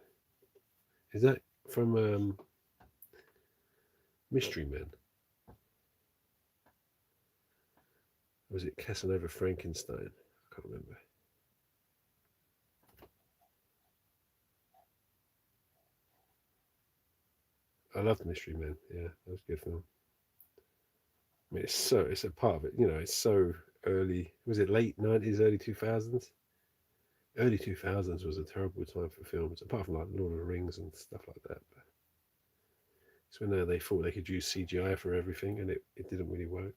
Is that from Mystery Men? Or was it Casanova Frankenstein? I can't remember. I loved Mystery Men. Yeah, that was a good film. I mean, it's a part of it, you know, it's so early. Was it late 90s, early 2000s? Early 2000s was a terrible time for films, apart from like Lord of the Rings and stuff like that. But it's when they thought they could use CGI for everything, and it didn't really work.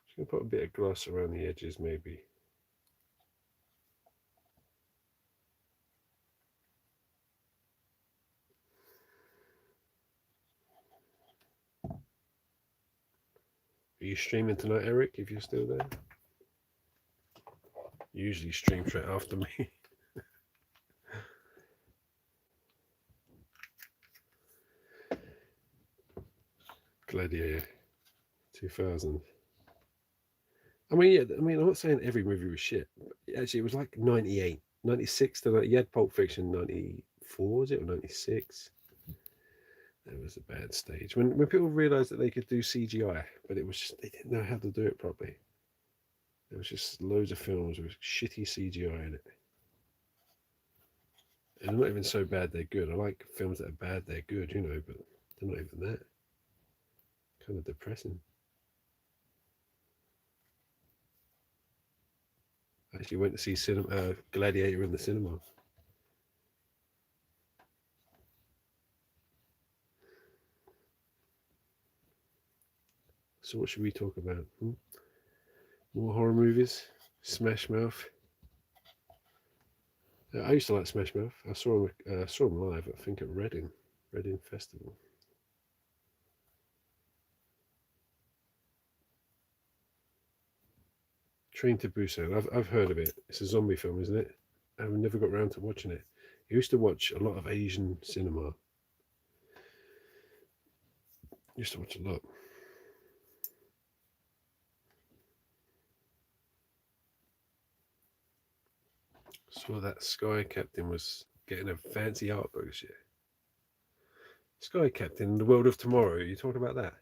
Just gonna put a bit of gloss around the edges, maybe. Are you streaming tonight, Eric, if you're still there? You usually stream straight after me. Gladiator 2000. I mean, yeah, I mean, I'm not saying every movie was shit. But actually, it was like 98, 96 to you had Pulp Fiction 94, was it, or 96? That was a bad stage. When people realised that they could do CGI, but it was just, they didn't know how to do it properly. There was just loads of films with shitty CGI in it. And they're not even so bad they're good. I like films that are bad, they're good, you know, but they're not even that. Kind of depressing. I actually went to see Gladiator in the cinema. So what should we talk about? More horror movies? Smash Mouth? I used to like Smash Mouth. I saw him live, I think, at Reading Festival. Train to Busan. I've heard of it. It's a zombie film, isn't it? I've never got around to watching it. I used to watch a lot of Asian cinema. Used to watch a lot. Saw that Sky Captain was getting a fancy art book this year. Sky Captain, The World of Tomorrow. You talking about that?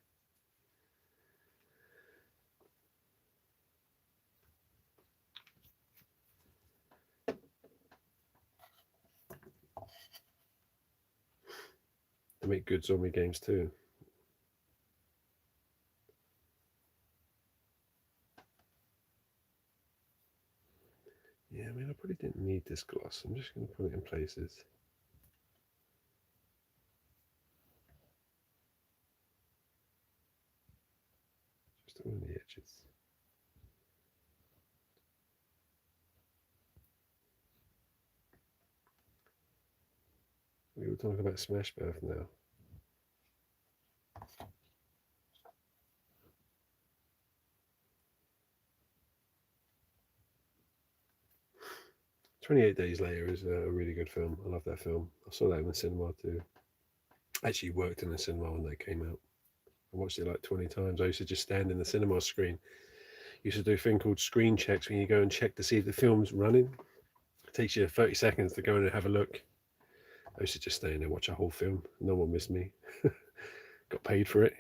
They make good zombie games too. Yeah, I mean, I probably didn't need this gloss. I'm just going to put it in places. Just around the edges. We were talking about Smash Mouth now. "28 Days Later" is a really good film. I love that film. I saw that in the cinema too. I actually worked in the cinema when they came out. I watched it like 20 times. I used to just stand in the cinema screen. Used to do a thing called screen checks when you go and check to see if the film's running. It takes you 30 seconds to go in and have a look. I used to just stay in there and watch a whole film. No one missed me. Got paid for it.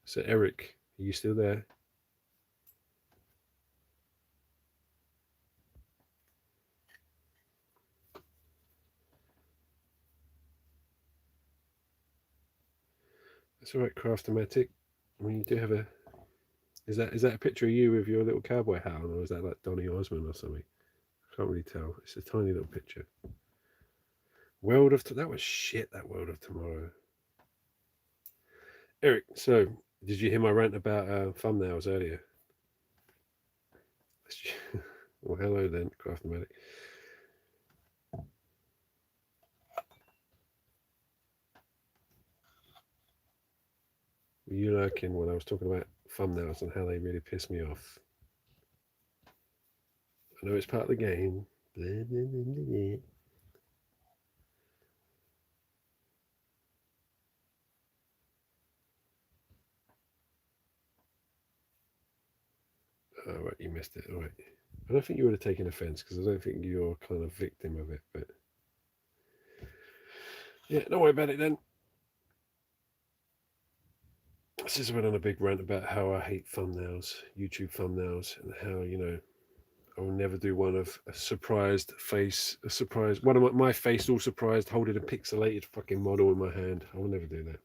So Eric, are you still there? That's all right, Craftomatic. I mean, you do have a. Is that a picture of you with your little cowboy hat on, or is that like Donny Osmond or something? I can't really tell. It's a tiny little picture. World of that was shit. That World of Tomorrow. Eric, so did you hear my rant about thumbnails earlier? Well, hello then, Craftomatic. Were you lurking when I was talking about thumbnails and how they really piss me off? I know it's part of the game. Blah, blah, blah, blah. Oh, right, you missed it. All right. I don't think you would have taken offence because I don't think you're kind of victim of it. But yeah, don't worry about it then. This just went on a big rant about how I hate thumbnails, YouTube thumbnails, and how, I will never do one of a surprised face, a surprise, one of my face all surprised holding a pixelated fucking model in my hand. I will never do that.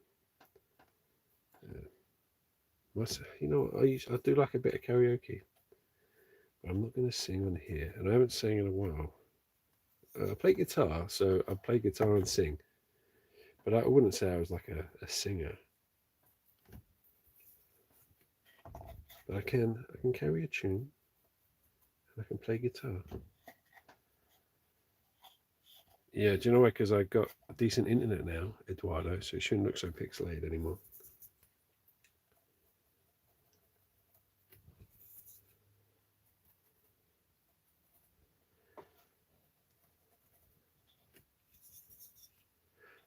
I do like a bit of karaoke. But I'm not going to sing on here, and I haven't sang in a while. I play guitar, so I play guitar and sing, but I wouldn't say I was like a singer. But I can carry a tune, and I can play guitar. Yeah, do you know why? Because I got decent internet now, Eduardo, so it shouldn't look so pixelated anymore.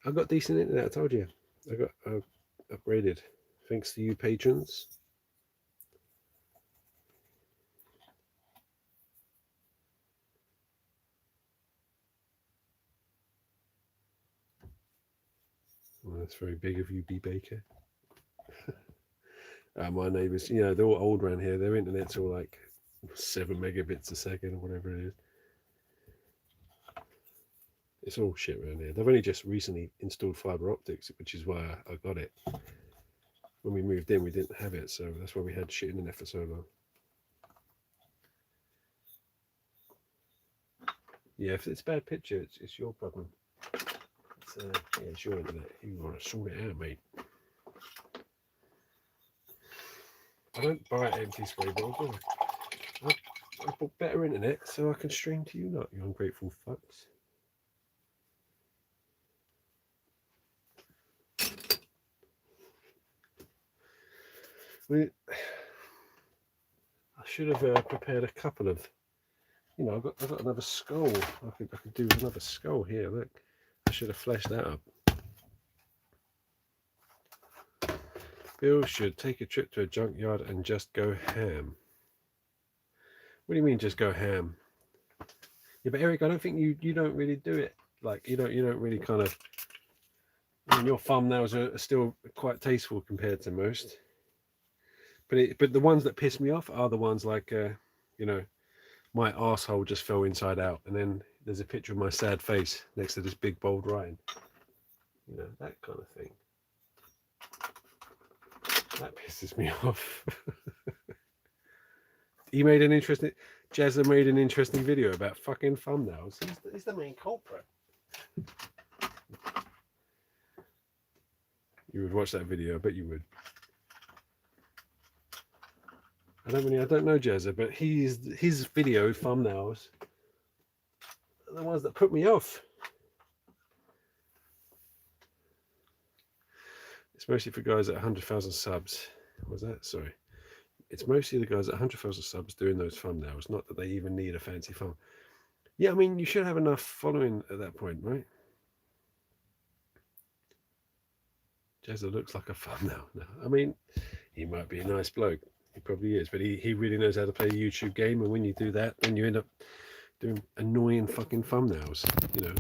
I got decent internet, I told you. I got upgraded. Thanks to you patrons. Well, that's very big of you, B. Baker. My neighbours, they're all old around here. Their internet's all like 7 megabits a second or whatever it is. It's all shit around here. They've only just recently installed fibre optics, which is why I got it. When we moved in, we didn't have it, so that's why we had shit internet for so long. Yeah, if it's a bad picture, it's your problem. It's your internet. You want to sort it out, mate. I don't buy empty spray bottles, do I? I bought better internet so I can stream to you lot, you ungrateful fucks. I should have prepared a couple of, I've got another skull. I could do another skull here. Look, I should have fleshed that up. Bill should take a trip to a junkyard and just go ham. What do you mean, just go ham? Yeah, but Eric, I don't think you don't really do it. Like you don't really kind of. I mean, your thumbnails are still quite tasteful compared to most. But the ones that piss me off are the ones like my arsehole just fell inside out, and then there's a picture of my sad face next to this big bold writing. That kind of thing. That pisses me off. Jazza made an interesting video about fucking thumbnails. He's the main culprit. You would watch that video, I bet you would. I don't know Jazza, but his video thumbnails are the ones that put me off. It's mostly for guys at 100,000 subs. What was that? Sorry. It's mostly the guys at 100,000 subs doing those thumbnails, not that they even need a fancy thumb. Yeah, I mean, you should have enough following at that point, right? Jazza looks like a thumbnail. No, I mean, he might be a nice bloke. He probably is, but he really knows how to play a YouTube game, and when you do that, then you end up doing annoying fucking thumbnails.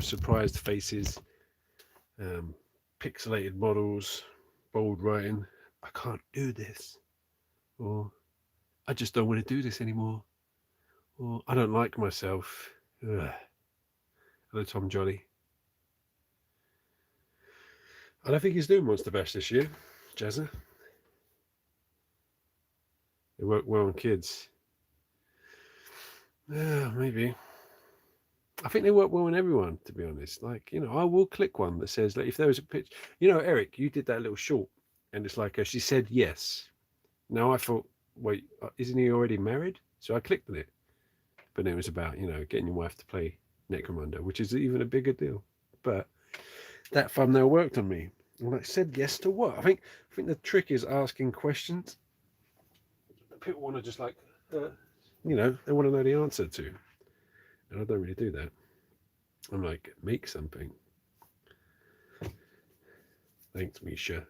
Surprised faces, pixelated models, bold writing. I can't do this. Or I just don't want to do this anymore. Or I don't like myself. Ugh. Hello, Tom Jolly. I don't think he's doing Monster Bash this year, Jazza. They work well on kids. Yeah, maybe. I think they work well on everyone, to be honest. Like, I will click one that says, like, if there was a pitch. Eric, you did that little short, and it's like, she said yes. Now I thought, wait, isn't he already married? So I clicked on it. But it was about, getting your wife to play Necromunda, which is even a bigger deal. But that thumbnail worked on me. And I said yes to what? I think the trick is asking questions people want to just like, they want to know the answer to. And I don't really do that. I'm like, make something. Thanks, Misha.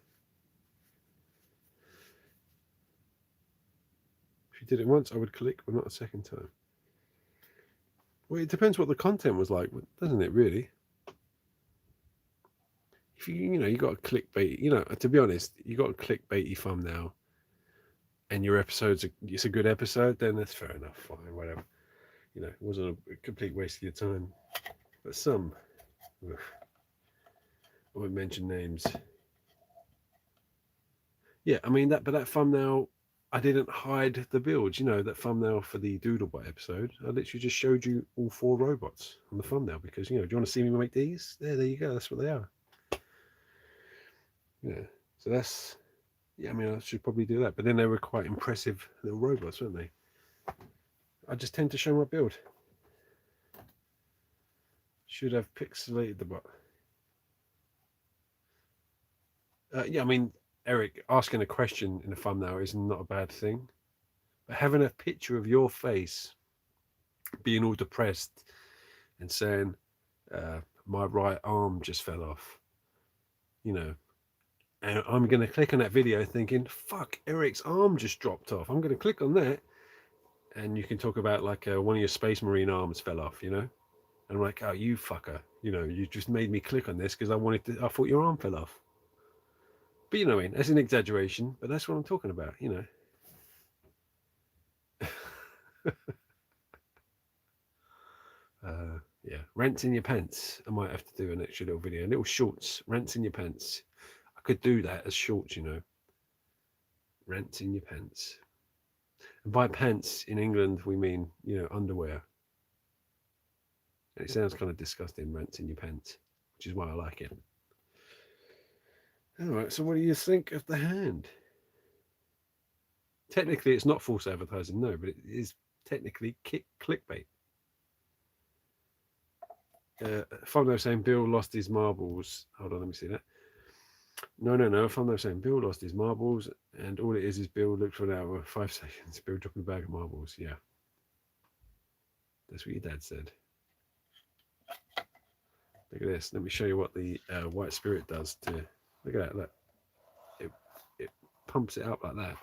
If you did it once, I would click, but not a second time. Well, it depends what the content was like, doesn't it, really? If you got a clickbait, to be honest, you got a clickbaity thumbnail and your it's a good episode, then that's fair enough, fine, whatever. It wasn't a complete waste of your time. But some, I won't mention names. Yeah, I mean, that thumbnail, I didn't hide the builds. That thumbnail for the Doodlebot episode, I literally just showed you all 4 robots on the thumbnail because, do you want to see me make these? There you go. That's what they are. Yeah. So that's, I mean, I should probably do that. But then they were quite impressive little robots, weren't they? I just tend to show my build. Should have pixelated the bot. Yeah, I mean, Eric, asking a question in a thumbnail is not a bad thing. But having a picture of your face being all depressed and saying, my right arm just fell off, and I'm going to click on that video thinking, fuck, Eric's arm just dropped off. I'm going to click on that. And you can talk about like one of your Space Marine arms fell off, And I'm like, oh, you fucker, you just made me click on this because I thought your arm fell off. But I mean, that's an exaggeration, but that's what I'm talking about, Yeah, rents in your pants. I might have to do an extra little video, little shorts, rents in your pants. I could do that as shorts, rents in your pants. And by pants in England, we mean, underwear. And it sounds kind of disgusting, rents in your pants, which is why I like it. All right, so what do you think of the hand? Technically, it's not false advertising, no, but it is technically clickbait. Thumbnail saying Bill lost his marbles. Hold on, let me see that. No. Thumbnail saying Bill lost his marbles, and all it is Bill looked for an hour, 5 seconds. Bill dropping a bag of marbles. Yeah, that's what your dad said. Look at this. Let me show you what the white spirit does to. Look at that. Look, it pumps it up like that.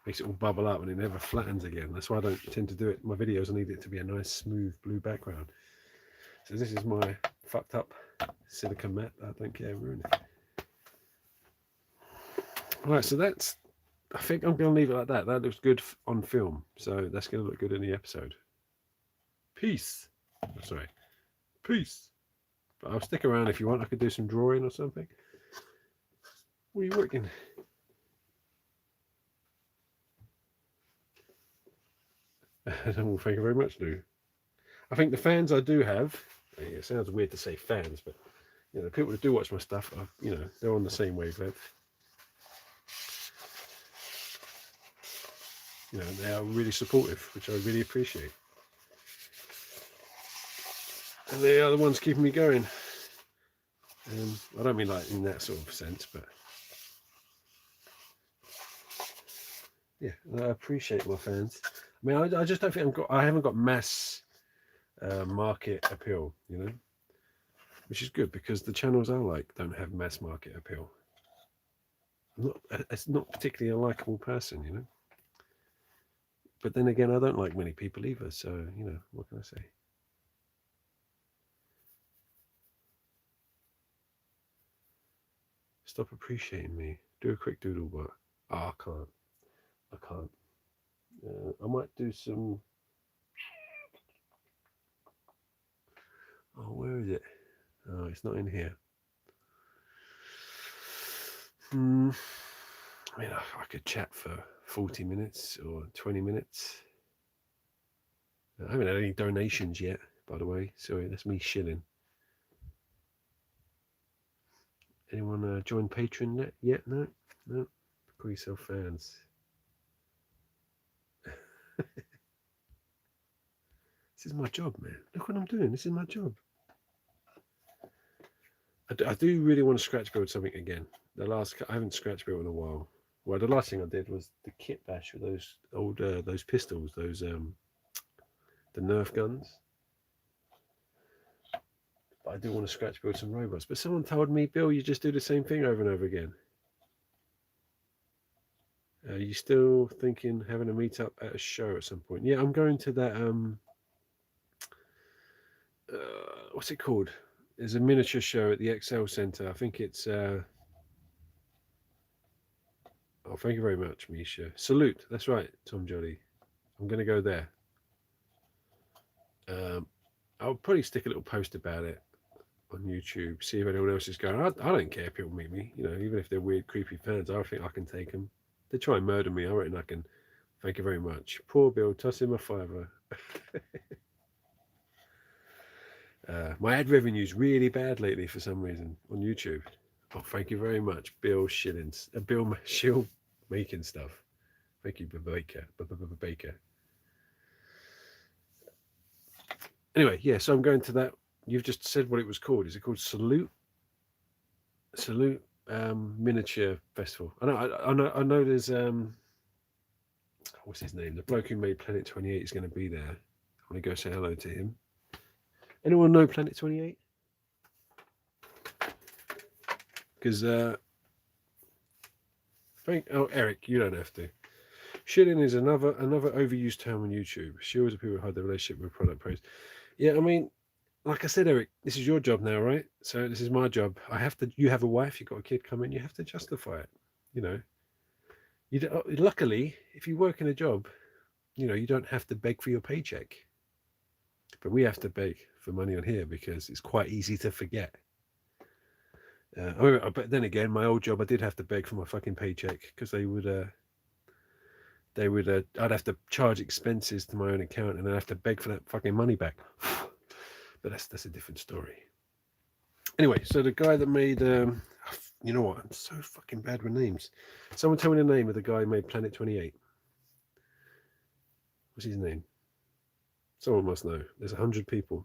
Makes it all bubble up, and it never flattens again. That's why I don't tend to do it in my videos. I need it to be a nice, smooth blue background. So this is my fucked up silicone mat. I don't care, ruin it. Right, so that's. I think I'm going to leave it like that. That looks good on film, so that's going to look good in the episode. Peace. Oh, sorry. Peace. But I'll stick around if you want. I could do some drawing or something. What are you working? Well, thank you very much, Lou. I think the fans I do have, it sounds weird to say fans, but you know, people that do watch my stuff, you know, they're on the same wavelength. You know, they are really supportive, which I really appreciate. And they are the ones keeping me going. I don't mean like in that sort of sense, but yeah, I appreciate my fans. I mean, I just don't think I haven't got mass market appeal, you know, which is good because the channels I like don't have mass market appeal. It's not particularly a likable person, you know. But then again, I don't like many people either, so you know, what can I say? Stop appreciating me. Do a quick doodle bar. Oh, I can't. I might do some. Oh, where is it? Oh, it's not in here. I mean, I could chat for 40 minutes or 20 minutes. I haven't had any donations yet, by the way. Sorry, that's me shilling. Anyone join Patreon yet? No? Call yourself fans. This is my job, man. Look what I'm doing. This is my job. I do really want to scratch build something again. I haven't scratch built in a while. Well, the last thing I did was the kit bash with those old those pistols, those the Nerf guns. But I do want to scratch build some robots. But someone told me, Bill, you just do the same thing over and over again. Are you still thinking having a meet up at a show at some point? Yeah, I'm going to that what's it called? There's a miniature show at the Excel Centre. I think it's oh, thank you very much, Misha. Salute. That's right, Tom Jolly. I'm going to go there. I'll probably stick a little post about it on YouTube, see if anyone else is going. I don't care if people meet me, you know, even if they're weird, creepy fans. I think I can take them. They try and murder me, I reckon I can. Thank you very much. Poor Bill, toss him a $5. My ad revenue's really bad lately for some reason on YouTube. Oh, thank you very much, Bill Shillings. Bill Shill making stuff. Thank you, Baker. Baker. Anyway, yeah, so I'm going to that. You've just said what it was called. Is it called Salute Miniature Festival? I know there's what's his name? The bloke who made Planet 28 is going to be there. I want to go say hello to him. Anyone know Planet 28? Because Eric, you don't have to. Shilling is another overused term on YouTube. Shills are people who hide their relationship with product praise. Yeah, I mean, like I said, Eric, this is your job now, right? So this is my job. You have a wife, you've got a kid coming, you have to justify it. You know, luckily, if you work in a job, you know, you don't have to beg for your paycheck. But we have to beg for money on here because it's quite easy to forget. But then again, my old job, I did have to beg for my fucking paycheck because I'd have to charge expenses to my own account and I'd have to beg for that fucking money back. But that's a different story. Anyway, so the guy that made, you know what? I'm so fucking bad with names. Someone tell me the name of the guy who made Planet 28. What's his name? Someone must know. There's 100 people.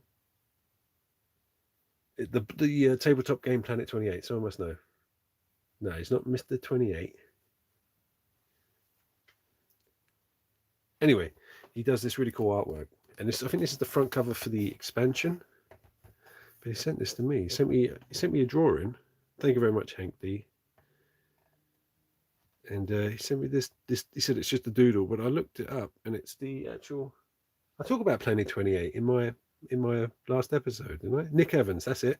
The tabletop game Planet 28. Someone must know. No, he's not Mr. 28. Anyway, he does this really cool artwork. And I think this is the front cover for the expansion. But he sent this to me. He sent me a drawing. Thank you very much, Hank D. And he sent me this. He said it's just a doodle, but I looked it up, and it's the actual. I talk about Planet 28 in my last episode, didn't I? Nick Evans, that's it.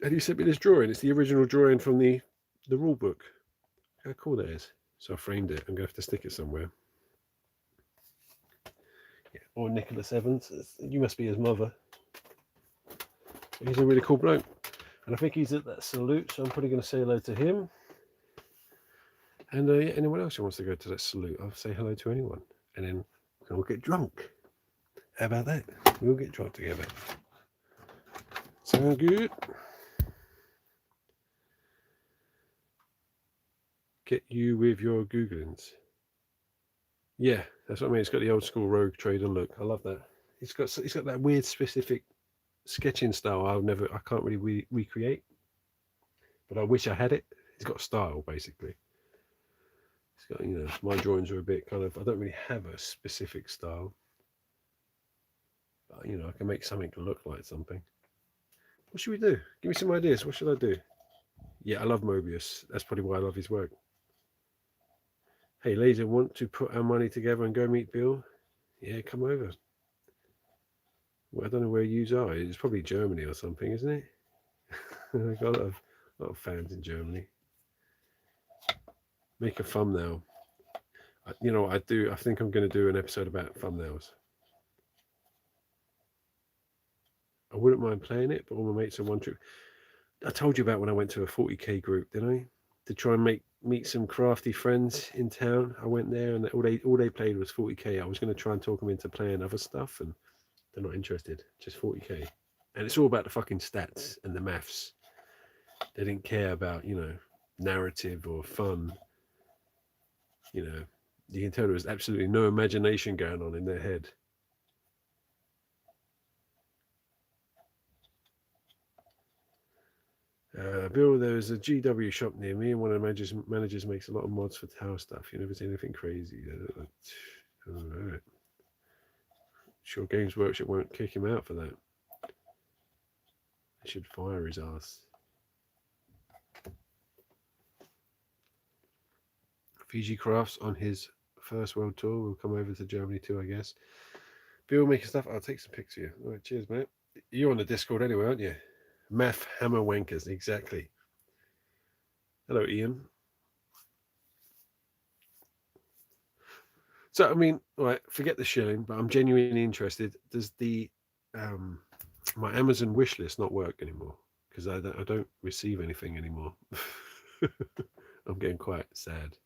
And he sent me this drawing. It's the original drawing from the rule book. How cool that is. So I framed it. I'm gonna have to stick it somewhere. Yeah. Or Nicholas Evans. You must be his mother. He's a really cool bloke. And I think he's at that salute, so I'm probably going to say hello to him. And anyone else who wants to go to that salute, I'll say hello to anyone. And then we'll get drunk. How about that? We'll get drunk together. Sound good? Get you with your Googlings. Yeah, that's what I mean. It's got the old school Rogue Trader look. I love that. It's got that weird specific sketching style I can't really recreate, but I wish I had it. It's got style, basically. It's got, you know, my drawings are a bit kind of, I don't really have a specific style, but, you know, I can make something look like something. What should we do? Give me some ideas. What should I do? Yeah, I love Mobius. That's probably why I love his work. Hey, Laser, want to put our money together and go meet Bill? Yeah, come over. Well, I don't know where you are. It's probably Germany or something, isn't it? I've got a lot of fans in Germany. Make a thumbnail. You know what I do? I think I'm going to do an episode about thumbnails. I wouldn't mind playing it, but all my mates are one trip. I told you about when I went to a 40k group, didn't I? To try and meet some crafty friends in town. I went there, and all they played was 40k. I was going to try and talk them into playing other stuff, and they're not interested. Just 40k, and it's all about the fucking stats and the maths. They didn't care about, you know, narrative or fun. You know, you can tell there was absolutely no imagination going on in their head. Bill, there's a GW shop near me, and one of the managers makes a lot of mods for tower stuff. You never see anything crazy. All right. Sure, Games Workshop won't kick him out for that. They should fire his ass. Fiji Crafts on his first world tour will come over to Germany too, I guess. Bill making stuff. I'll take some pics of you. All right, cheers, mate. You're on the Discord anyway, aren't you? Math Hammer Wankers, exactly. Hello, Ian. So, I mean, right, forget the shilling, but I'm genuinely interested. Does the my Amazon wish list not work anymore? Because I don't receive anything anymore. I'm getting quite sad.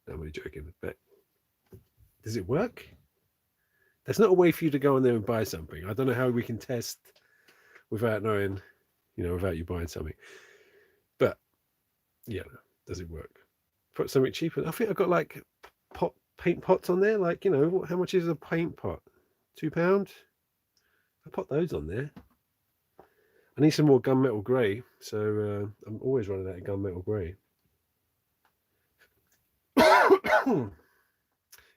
No, I'm only joking. But does it work? There's not a way for you to go on there and buy something. I don't know how we can test without knowing, you know, without you buying something. But yeah, does it work? Put something cheaper. I think I've got like paint pots on there. Like, you know, how much is a paint pot? £2? I put those on there. I need some more gunmetal grey, so I'm always running out of gunmetal grey.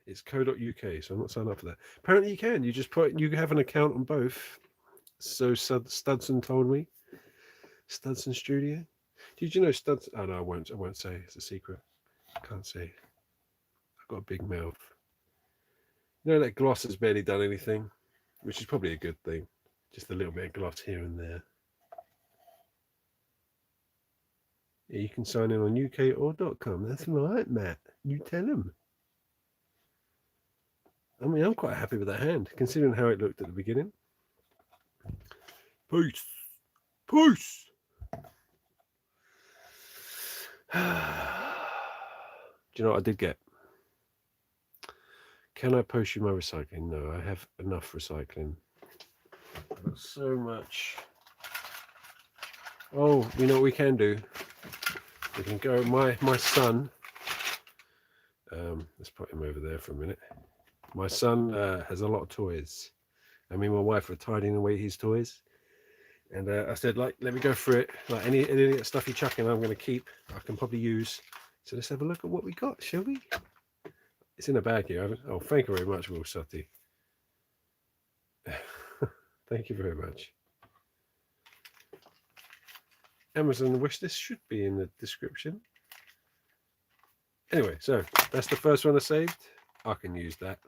It's co.uk, so I'm not signed up for that. Apparently you can. You just you have an account on both. So Studson told me. Studson Studio. Did you know Studson? Oh no, I won't say. It's a secret. I can't say. I've got a big mouth. You know that gloss has barely done anything, which is probably a good thing. Just a little bit of gloss here and there. Yeah, you can sign in on UK.com. That's right, Matt. You tell him. I mean, I'm quite happy with that hand, considering how it looked at the beginning. Peace. Peace. Do you know what I did get? Can I post you my recycling? No, I have enough recycling. I've got so much. Oh, you know what we can do? We can go, my son. Let's put him over there for a minute. My son has a lot of toys. I mean, my wife were tidying away his toys. And I said, like, let me go through it. Like any of the stuff you chuck in, I'm going to keep. I can probably use. So let's have a look at what we got, shall we? It's in a bag here. Oh, thank you very much, Will Sutty. Thank you very much. Amazon wish list should be in the description. Anyway, so that's the first one I saved. I can use that.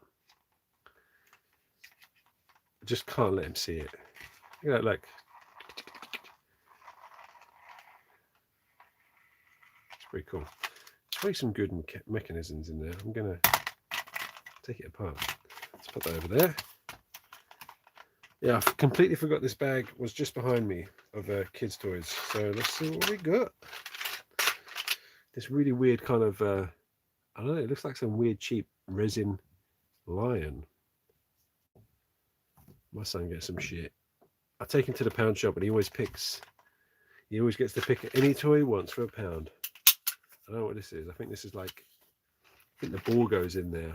I just can't let him see it. Look at that, like. It's pretty cool. There's probably some good mechanisms in there. I'm going to take it apart. Let's put that over there. Yeah, I completely forgot this bag was just behind me of kids' toys. So let's see what we got. This really weird kind of, I don't know, it looks like some weird cheap resin lion. My son gets some shit. I take him to the pound shop and he always gets to pick any toy he wants for £1. I don't know what this is. I think this is like, I think the ball goes in there.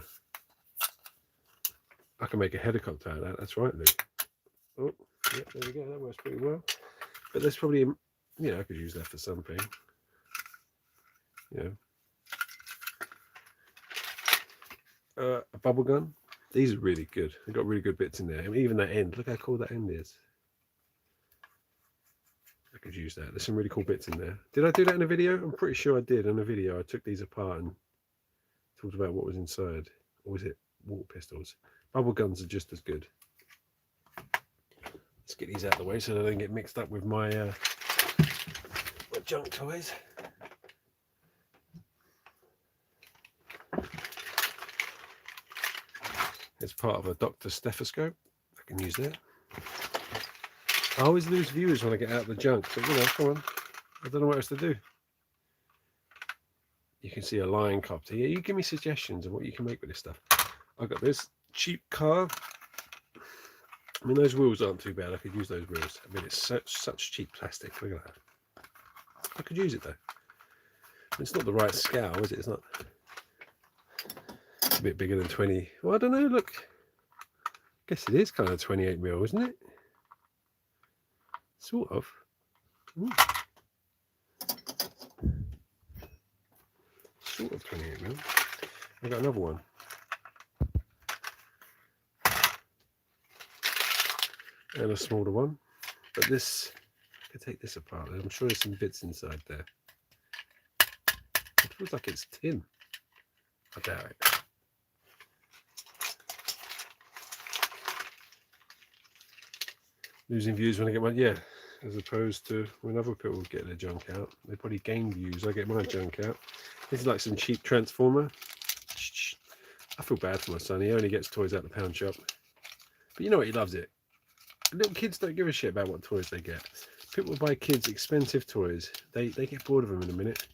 I can make a helicopter out of that. That's right, Luke. Oh, yeah, there we go. That works pretty well. But there's probably, I could use that for something. A bubble gun. These are really good. They've got really good bits in there. I mean, even that end. Look how cool that end is. I could use that. There's some really cool bits in there. Did I do that in a video? I'm pretty sure I did in a video. I took these apart and talked about what was inside. Or was it water pistols? Bubble guns are just as good. Let's get these out of the way so they don't get mixed up with my junk toys. It's part of a doctor's stethoscope. I can use that. I always lose viewers when I get out of the junk, but come on. I don't know what else to do. You can see a lion copter. Yeah, you give me suggestions of what you can make with this stuff. I got this cheap car. I mean, those wheels aren't too bad. I could use those wheels. I mean, it's such cheap plastic. Look at that. I could use it though. It's not the right scale, is it? It's not. It's a bit bigger than 20. Well, I don't know. Look. I guess it is kind of 28mm, isn't it? Sort of. Ooh. Sort of 28mm. I've got another one. And a smaller one. But this, I could take this apart. I'm sure there's some bits inside there. It feels like it's tin. I doubt it. Losing views when I get my, as opposed to when other people get their junk out. They probably gain views. I get my junk out. This is like some cheap Transformer. I feel bad for my son. He only gets toys at the pound shop. But you know what? He loves it. Little kids don't give a shit about what toys they get. People buy kids expensive toys. They get bored of them in a minute.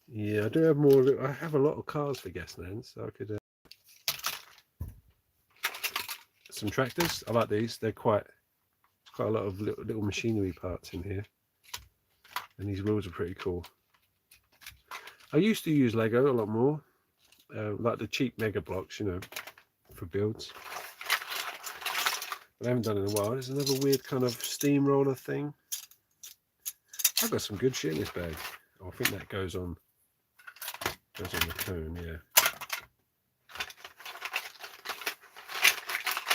Yeah, I do have more. I have a lot of cars for Gasland, so I could. Some tractors. I like these. They're quite a lot of little machinery parts in here, and these wheels are pretty cool. I used to use Lego a lot more, like the cheap Mega Blocks, for builds. But I haven't done it in a while. There's another weird kind of steamroller thing. I've got some good shit in this bag. Oh, I think that goes on the cone, yeah.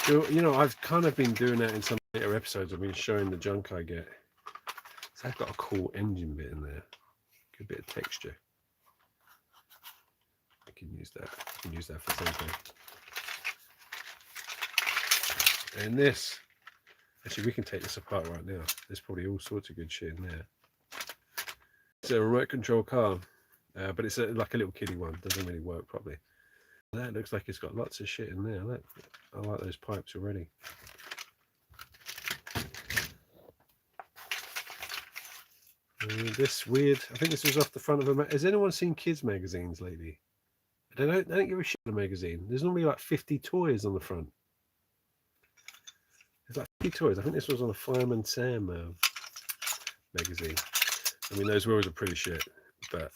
I've kind of been doing that in some later episodes. I've been showing the junk I get. So I've got a cool engine bit in there. Good bit of texture. I can use that. I can use that for something. And this. Actually, we can take this apart right now. There's probably all sorts of good shit in there. It's a remote control car. But it's like a little kiddie one. Doesn't really work properly. That looks like it's got lots of shit in there. Look, I like those pipes already. This weird, I think this was off the front of a has anyone seen kids magazines lately? They don't give a shit on a magazine. There's normally like 50 toys on the front. There's like 50 toys. I think this was on a Fireman Sam magazine. I mean, those wheels are pretty shit, but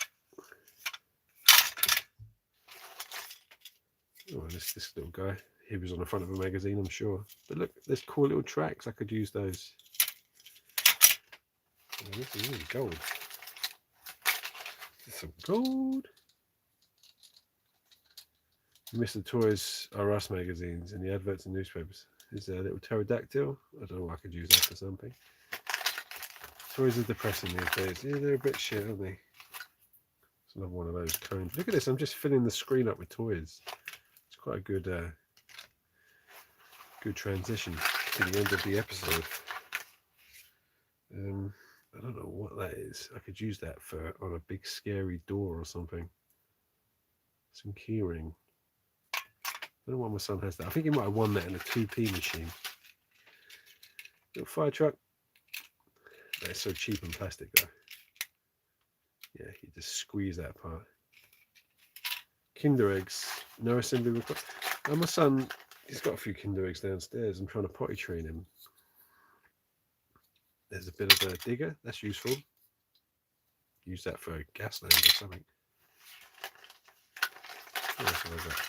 Oh, this little guy. He was on the front of a magazine, I'm sure. But look, there's cool little tracks. I could use those. Oh, this is really gold. There's some gold. Mr. Toys R Us magazines and the adverts in newspapers. There's a little pterodactyl. I don't know, I could use that for something. Toys are depressing these days. Yeah, they're a bit shit, aren't they? It's another one of those cones. Look at this, I'm just filling the screen up with toys. It's quite a good good transition to the end of the episode. I don't know what that is. I could use that for on a big scary door or something. Some keyring. I don't know why my son has that. I think he might have won that in a 2p machine. Little fire truck. That's so cheap and plastic though. Yeah, you just squeeze that apart. Kinder eggs. No assembly required. And my son, he's got a few Kinder eggs downstairs. I'm trying to potty train him. There's a bit of a digger. That's useful. Use that for a gas lamp or something. What else have I got?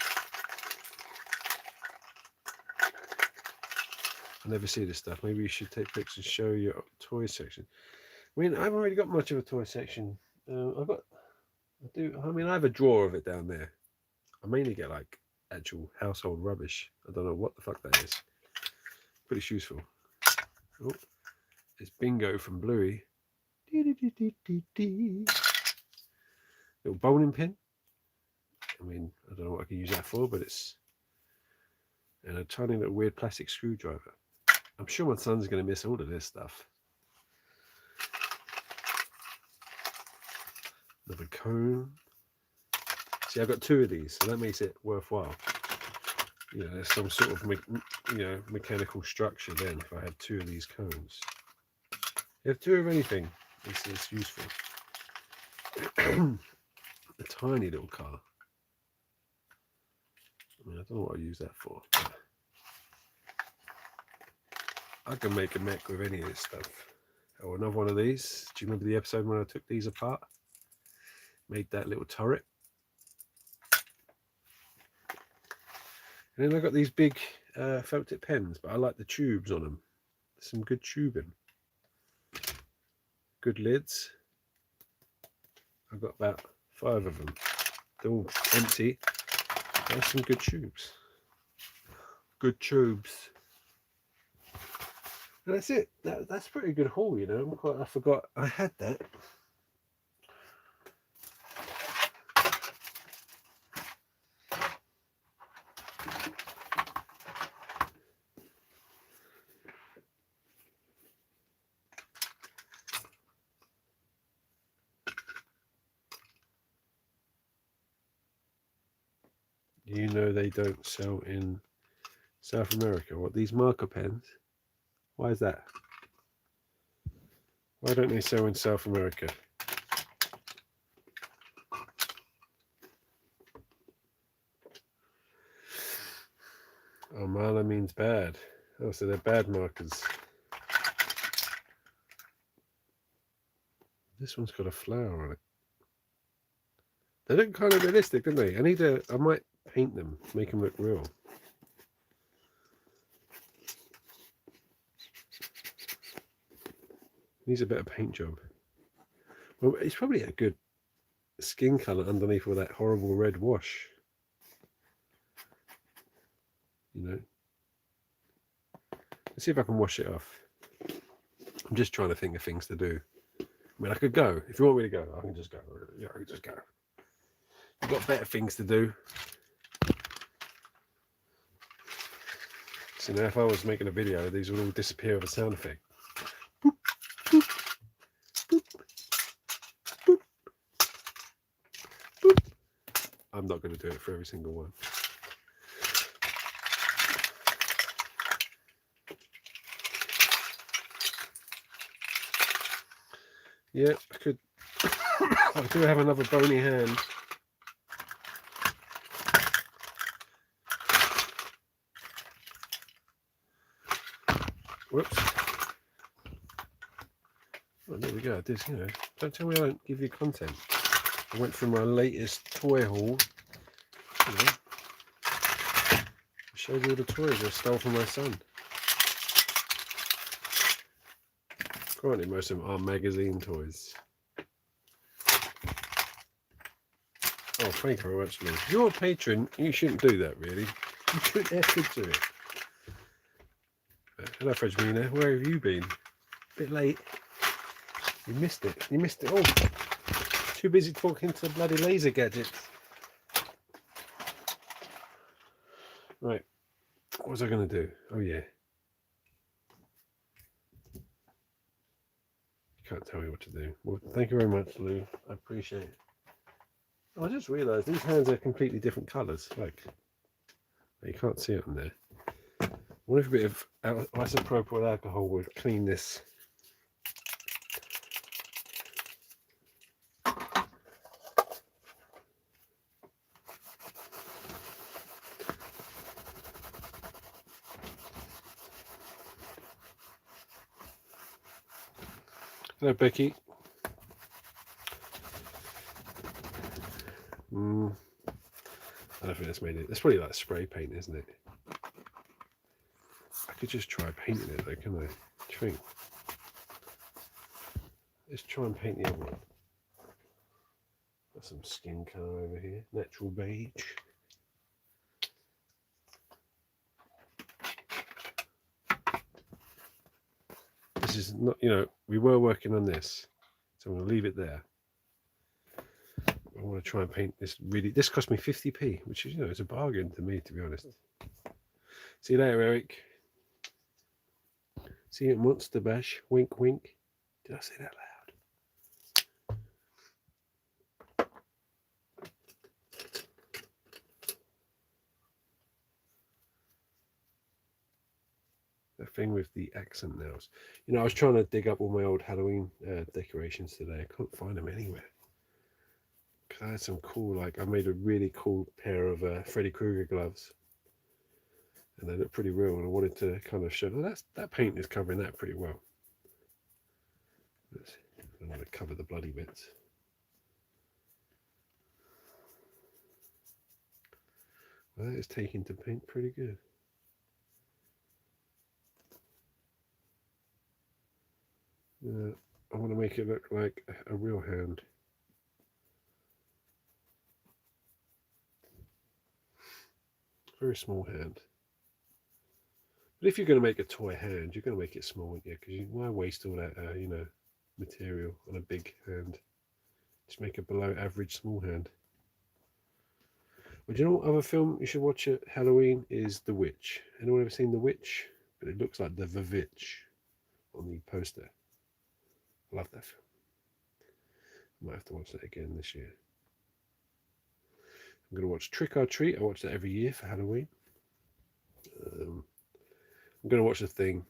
I never see this stuff. Maybe you should take pictures and show your toy section. I mean, I haven't really got much of a toy section. I have a drawer of it down there. I mainly get like actual household rubbish. I don't know what the fuck that is. Pretty useful. Oh, it's Bingo from Bluey. Little bowling pin. I mean, I don't know what I can use that for, but it's... And a tiny little weird plastic screwdriver. I'm sure my son's going to miss all of this stuff. Another cone. See, I've got two of these, so that makes it worthwhile. You know, there's some sort of mechanical structure then if I had two of these cones. If two of anything, it's useful. A tiny little car. I mean, I don't know what I use that for. I can make a mech with any of this stuff. Oh, another one of these. Do you remember the episode when I took these apart? Made that little turret. And then I got these big felt tip pens, but I like the tubes on them. Some good tubing. Good lids. I've got about 5 of them. They're all empty. There's some good tubes. Good tubes. And that's it. That's a pretty good haul, you know. I forgot I had that. You know they don't sell in South America. What, these marker pens? Why is that? Why don't they sell in South America? Oh, mala means bad. Oh, so they're bad markers. This one's got a flower on it. They look kind of realistic, don't they? I might paint them, make them look real. Needs a bit of paint job. Well, it's probably a good skin colour underneath all that horrible red wash. You know. Let's see if I can wash it off. I'm just trying to think of things to do. I mean, I could go. If you want me to go, I can just go. Yeah, I can just go. I've got better things to do. So now if I was making a video, these would all disappear with a sound effect. Boop, boop, boop, boop, boop. I'm not going to do it for every single one. Yeah, I could. I do have another bony hand. Whoops. Oh, there we go. This, you know, don't tell me I don't give you content. I went through my latest toy haul. You know. showed you all the toys I stole from my son. Granted, most of them are magazine toys. Oh, thank you very much, Lou. If you're a patron, you shouldn't do that, really. You shouldn't have to do it. Hello, Fredgemina. Where have you been? A bit late. You missed it. You missed it all. Too busy talking to bloody laser gadgets. Right. What was I going to do? Oh, yeah. You can't tell me what to do. Well, thank you very much, Lou. I appreciate it. I just realised these hands are completely different colours. Like, you can't see it on there. I wonder if a bit of isopropyl alcohol would clean this. Hello, Becky. I don't think that's made it. That's probably like spray paint, isn't it? I could just try painting it though, can I? What do you think? Let's try and paint the other one. Got some skin colour over here. Natural beige. This is not, you know, we were working on this, so I'm going to leave it there. I want to try and paint this really. This cost me 50p, which is, you know, it's a bargain to me, to be honest. See you later, Eric. See you at Monster Bash. Wink, wink. Did I say that loud? The thing with the accent nails. You know, I was trying to dig up all my old Halloween decorations today. I couldn't find them anywhere. Because I had some cool, like, I made a really cool pair of Freddy Krueger gloves. And they look pretty real, and I wanted to kind of show that paint is covering that pretty well. I want to cover the bloody bits. Well, that is taking to paint pretty good. I want to make it look like a real hand. Very small hand. But if you're going to make a toy hand, you're going to make it small, yeah, because why waste all that, you know, material on a big hand? Just make a below average small hand. Well, do you know what other film you should watch at Halloween is The Witch? Anyone ever seen The Witch? But it looks like The Vivitch on the poster. I love that film. I might have to watch that again this year. I'm going to watch Trick or Treat. I watch that every year for Halloween. I'm going to watch The Thing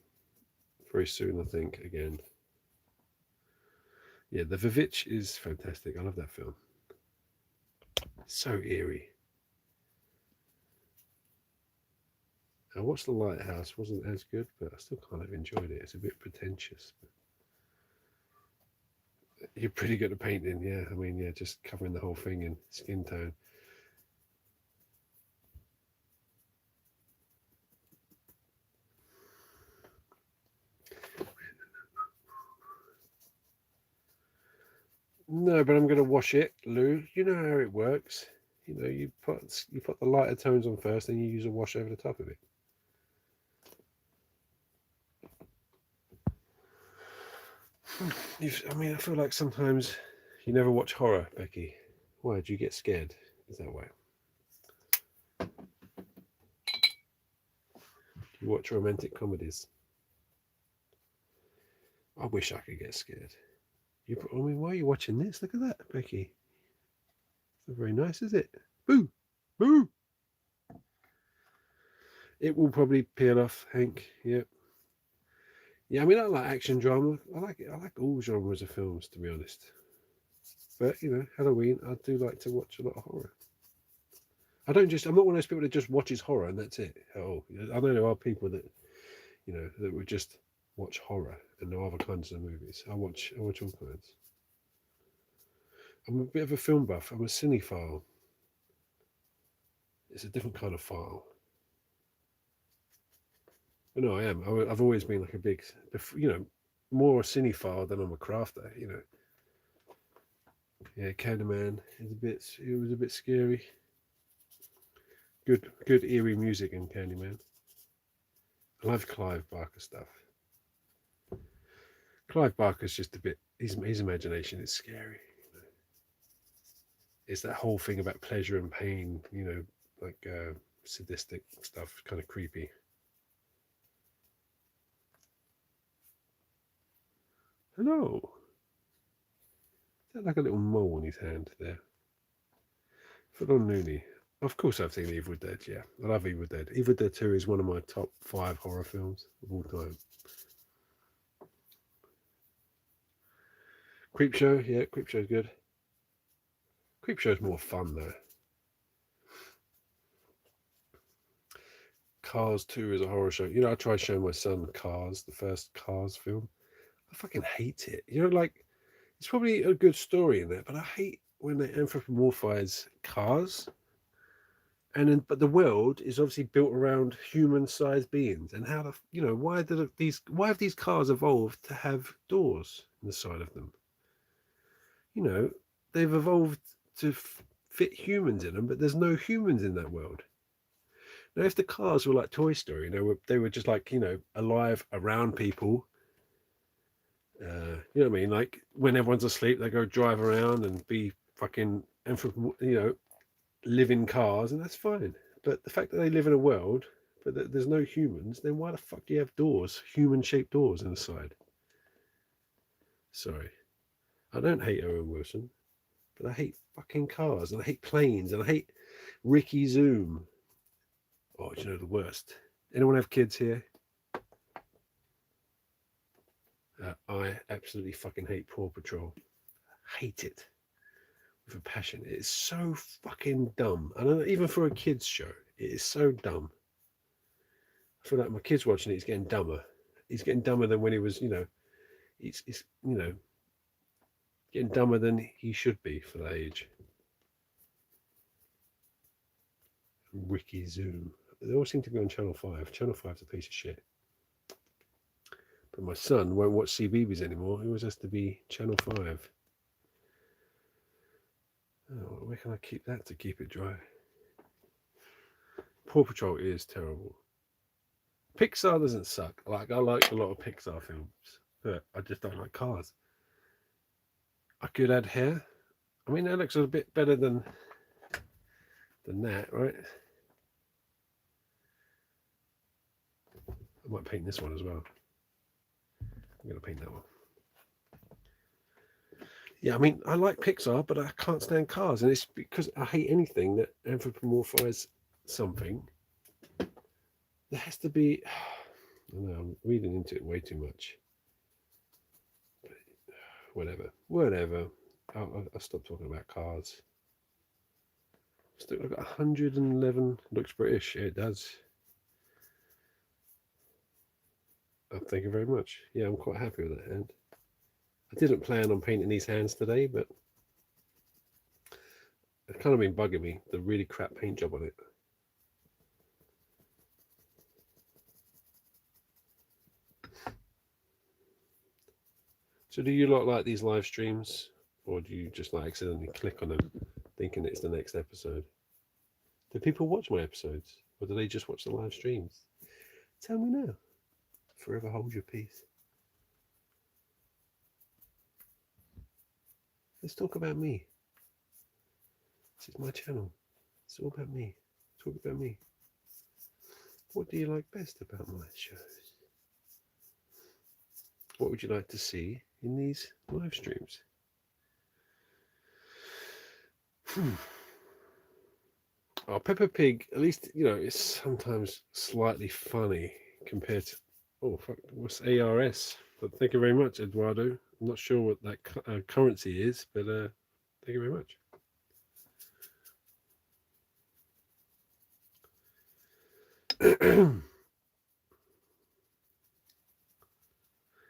very soon, I think, again. Yeah, The Vivitch is fantastic. I love that film. So eerie. I watched The Lighthouse. Wasn't as good, but I still kind of enjoyed it. It's a bit pretentious. But you're pretty good at painting, yeah. I mean, yeah, just covering the whole thing in skin tone. No, but I'm going to wash it, Lou. You know how it works. You know, you put the lighter tones on first, then you use a wash over the top of it. I mean, I feel like sometimes you never watch horror, Becky. Why? Do you get scared? Is that why? You watch romantic comedies? I wish I could get scared. I mean, why are you watching this? Look at that, Becky. It's not very nice, is it? Boo! Boo! It will probably peel off, Hank. Yep. Yeah, I mean, I like action drama. I like all genres of films, to be honest. But, you know, Halloween, I do like to watch a lot of horror. I'm not one of those people that just watches horror and that's it at all. I know there are people that, you know, that would just watch horror and no other kinds of movies. I watch all kinds. I'm a bit of a film buff. I'm a cinephile. It's a different kind of file. But no, I am. I've always been like a big, more cinephile than I'm a crafter. Yeah, Candyman is a bit. It was a bit scary. Good eerie music in Candyman. I love Clive Barker stuff. Clive Barker's just a bit. His imagination is scary. It's that whole thing about pleasure and pain. Like sadistic stuff, kind of creepy. Hello. Is that like a little mole on his hand there? Full on Looney. Of course I've seen Evil Dead, yeah. I love Evil Dead. Evil Dead 2 is one of my top 5 horror films of all time. Creepshow, yeah, Creepshow's good. Creepshow's more fun though. Cars 2 is a horror show. I tried showing my son Cars, the first Cars film. I fucking hate it. Like, it's probably a good story in there, but I hate when they anthropomorphize cars. But the world is obviously built around human-sized beings. And why have these cars evolved to have doors in the side of them? They've evolved to fit humans in them, but there's no humans in that world. Now, if the cars were like Toy Story, they were just like, alive around people. You know what I mean? Like when everyone's asleep, they go drive around and be fucking, live in cars, and that's fine. But the fact that they live in a world, but that there's no humans, then why the fuck do you have doors, human-shaped doors in the side? Sorry. I don't hate Owen Wilson, but I hate fucking cars, and I hate planes, and I hate Ricky Zoom. Oh, do you know the worst? Anyone have kids here? I absolutely fucking hate Paw Patrol. Hate it with a passion. It is so fucking dumb. And even for a kids show, it is so dumb. I feel like my kid's watching it, he's getting dumber. He's getting dumber than when he was, he's getting dumber than he should be for that age. Ricky Zoom. They all seem to be on Channel 5. Channel 5's a piece of shit. But my son won't watch CBeebies anymore. He always has to be Channel 5. Oh, where can I keep that to keep it dry? Paw Patrol is terrible. Pixar doesn't suck. Like, I like a lot of Pixar films, but I just don't like cars. I could add hair. I mean, that looks a bit better than that, right? I might paint this one as well. I'm going to paint that one. Yeah, I mean, I like Pixar, but I can't stand cars. And it's because I hate anything that anthropomorphizes something. There has to be... I know, I'm reading into it way too much. But whatever. I'll stop talking about cars. Still, I've got 111. Looks British. Yeah, it does. Oh, thank you very much. Yeah, I'm quite happy with that hand. I didn't plan on painting these hands today, but it's kind of been bugging me, the really crap paint job on it. So do you lot like these live streams, or do you just like accidentally click on them thinking it's the next episode? Do people watch my episodes, or do they just watch the live streams? Tell me now. Forever hold your peace. Let's talk about me. This is my channel. It's all about me. Talk about me. What do you like best about my shows? What would you like to see in these live streams? Oh, Peppa Pig, at least, it's sometimes slightly funny compared to... Oh, fuck, what's ARS? But thank you very much, Eduardo. I'm not sure what that currency is, but thank you very much.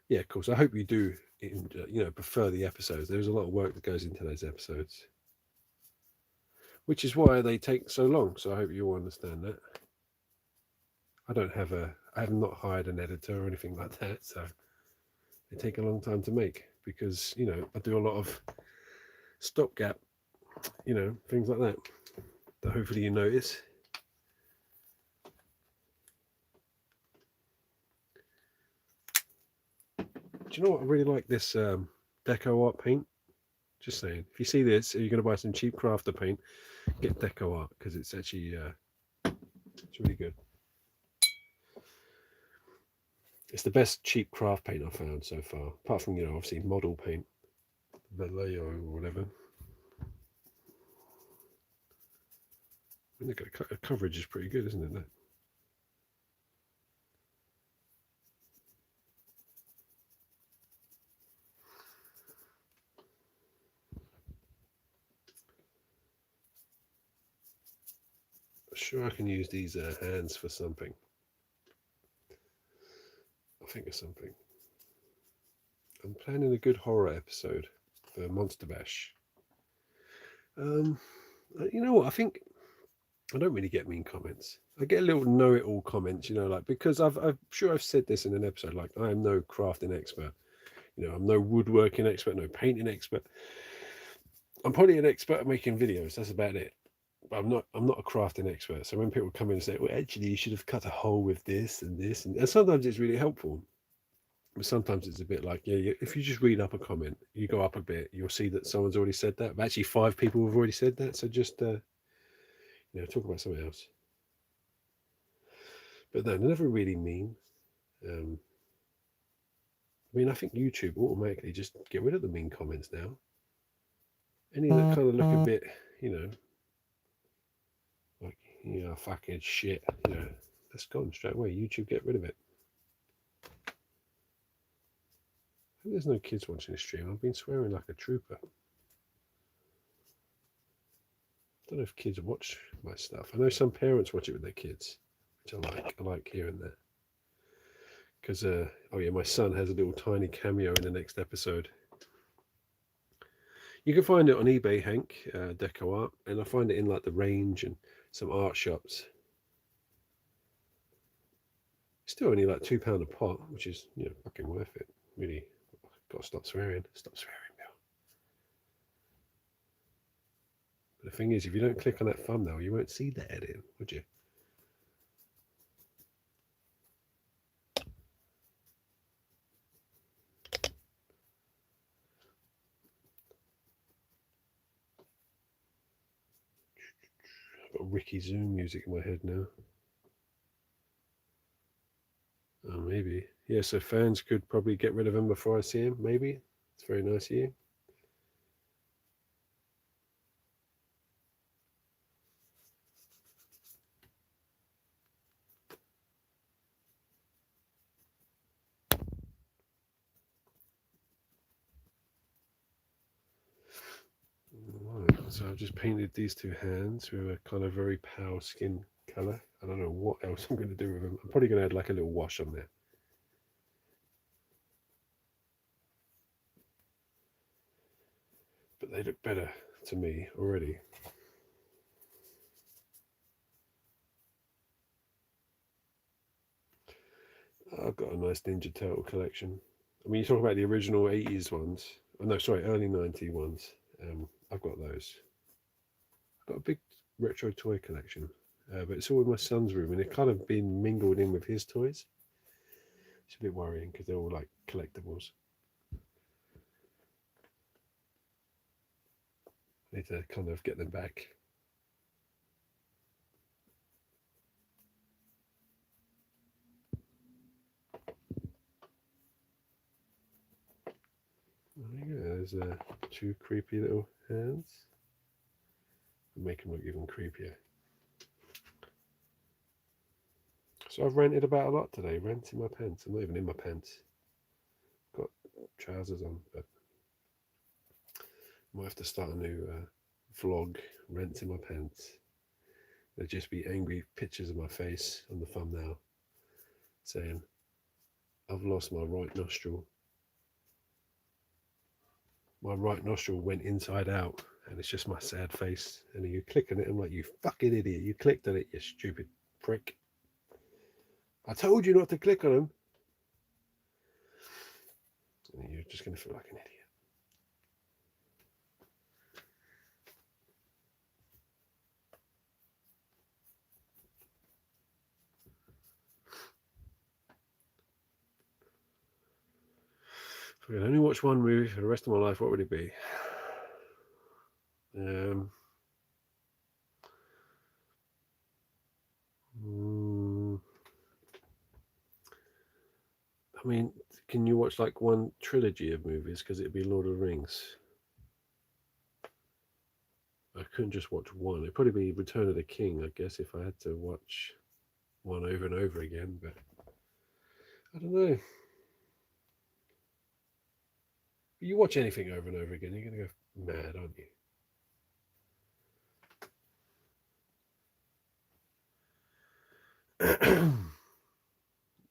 Yeah, of course. I hope you do, prefer the episodes. There's a lot of work that goes into those episodes, which is why they take so long. So I hope you all understand that. I have not hired an editor or anything like that, so they take a long time to make because, you know, I do a lot of stopgap, you know, things like that hopefully you notice. Do you know what? I really like this Deco Art paint. Just saying, if you see this, you're going to buy some cheap crafter paint, get Deco Art because it's actually it's really good. It's the best cheap craft paint I've found so far, apart from, you know, obviously model paint, Vallejo or whatever. I think the coverage is pretty good, isn't it? Sure, I can use these hands for something. I think of something. I'm planning a good horror episode for Monster Bash. You know what? I think I don't really get mean comments. I get a little know-it-all comments, you know, like because I'm sure I've said this in an episode. Like I am no crafting expert. You know, I'm no woodworking expert, no painting expert. I'm probably an expert at making videos. That's about it. But I'm not a crafting expert. So when people come in and say, well, actually you should have cut a hole with this and this, and sometimes it's really helpful. But sometimes it's a bit like, yeah, if you just read up a comment, you go up a bit, you'll see that someone's already said that. But actually 5 people have already said that. So just you know, talk about something else. But no, they're never really mean. I mean, I think YouTube automatically just get rid of the mean comments now. Any that kind of look a bit, you know, like, you know, fucking shit, you know, that's gone straight away. YouTube get rid of it. There's no kids watching the stream. I've been swearing like a trooper. I don't know if kids watch my stuff. I know some parents watch it with their kids, which I like. I like hearing that. Because, oh yeah, my son has a little tiny cameo in the next episode. You can find it on eBay, Hank, Deco Art, and I find it in like the Range and some art shops. Still only like £2 a pot, which is, you know, fucking worth it. Really, gotta stop swearing. Stop swearing, Bill. But the thing is, if you don't click on that thumbnail, you won't see the edit, would you? I've got Ricky Zoom music in my head now. Oh, maybe. Yeah, so fans could probably get rid of him before I see him, maybe. It's very nice of you. Right, so I've just painted these 2 hands with a kind of very pale skin colour. I don't know what else I'm going to do with them. I'm probably going to add like a little wash on there. But they look better to me already. I've got a nice Ninja Turtle collection. I mean, you talk about the original 80s ones. Oh, no, sorry, early 90s ones. I've got those. I've got a big retro toy collection, but it's all in my son's room, and it's kind of been mingled in with his toys. It's a bit worrying because they're all like collectibles. I need to kind of get them back. There you go. There's 2 creepy little hands. Make them look even creepier. So I've rented about a lot today. Renting my pants. I'm not even in my pants. Got trousers on, but I might have to start a new vlog. Renting my pants. There'll just be angry pictures of my face on the thumbnail, saying, "I've lost my right nostril. My right nostril went inside out, and it's just my sad face." And you click on it, I'm like, "You fucking idiot! You clicked on it, you stupid prick." I told you not to click on them. And you're just going to feel like an idiot. If I could only watch one movie for the rest of my life, what would it be? I mean, can you watch like one trilogy of movies? Because it'd be Lord of the Rings. I couldn't just watch one. It'd probably be Return of the King, I guess, if I had to watch one over and over again. But I don't know. You watch anything over and over again, you're going to go mad, aren't you?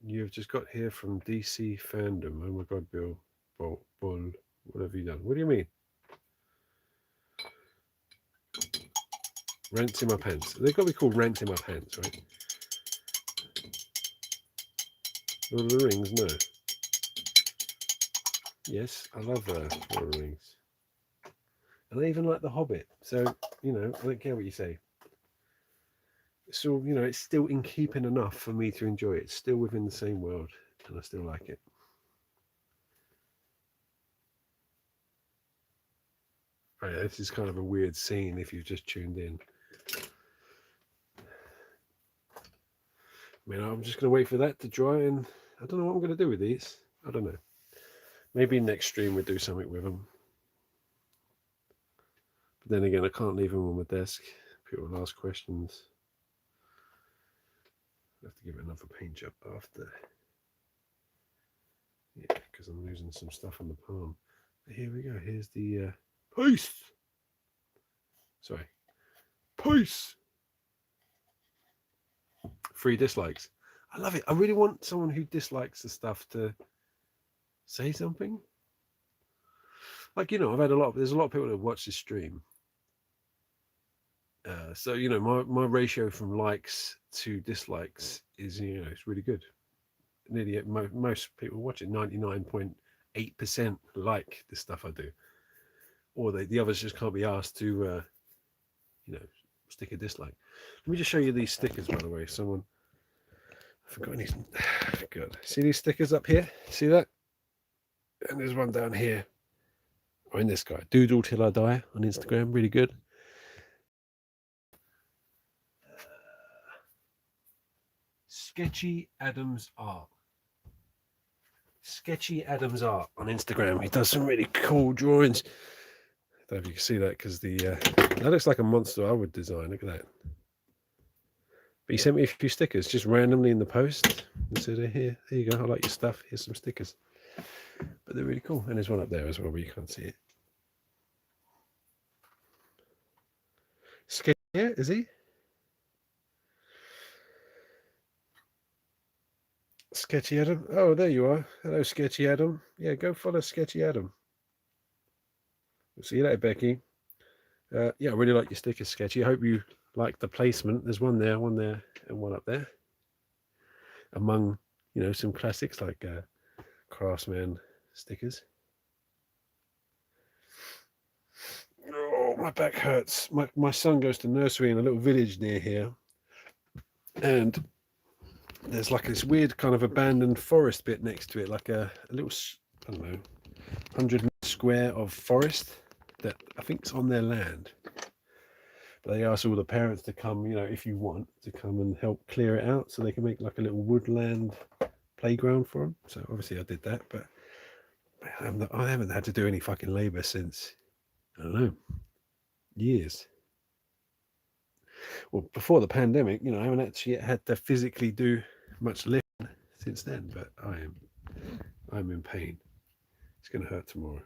You've just got here from DC Fandom. Oh my God, Bill. Bull. What have you done? What do you mean? Rents in my pants. They've got to be called Rent in my pants, right? Lord of the Rings, no. Yes, I love Lord of the Rings. And I even like The Hobbit. So, you know, I don't care what you say. So, you know, it's still in keeping enough for me to enjoy it. It's still within the same world, and I still like it. Oh, yeah, this is kind of a weird scene if you've just tuned in. I mean, I'm just going to wait for that to dry, and I don't know what I'm going to do with these. I don't know. Maybe next stream we'll do something with them. But then again, I can't leave them on my desk. People will ask questions. I have to give it another paint job after. Yeah, because I'm losing some stuff on the palm. But here we go. Here's the peace. Sorry. Peace. 3 dislikes. I love it. I really want someone who dislikes the stuff to say something. Like, you know, there's a lot of people that watch this stream. So, you know, my ratio from likes to dislikes is, you know, it's really good. Nearly most people watch it, 99.8% like the stuff I do. Or the others just can't be asked to, you know, stick a dislike. Let me just show you these stickers, by the way. Someone, I forgot any. Good. See these stickers up here? See that? And there's one down here. Or in this guy, Doodle Till I Die on Instagram. Really good. Sketchy Adams Art. Sketchy Adams Art on Instagram. He does some really cool drawings. I don't know if you can see that because that looks like a monster I would design. Look at that. But he sent me a few stickers just randomly in the post. And said, here you go. I like your stuff. Here's some stickers. But they're really cool. And there's one up there as well, but you can't see it. Sketchy, yeah, is he? Sketchy Adam. Oh, there you are. Hello, Sketchy Adam. Yeah, go follow Sketchy Adam. We'll see you later, Becky. Yeah, I really like your stickers, Sketchy. I hope you like the placement. There's one there, and one up there. Among, you know, some classics like Craftsman stickers. Oh, my back hurts. My son goes to nursery in a little village near here. And there's like this weird kind of abandoned forest bit next to it, like a little, I don't know, 100 square of forest that I think is on their land. But they ask all the parents to come, you know, if you want to come and help clear it out so they can make like a little woodland playground for them. So obviously I did that, but I haven't had to do any fucking labor since, I don't know, years. Well, before the pandemic, you know, I haven't actually had to physically do much lifting since then, but I'm in pain. It's going to hurt tomorrow.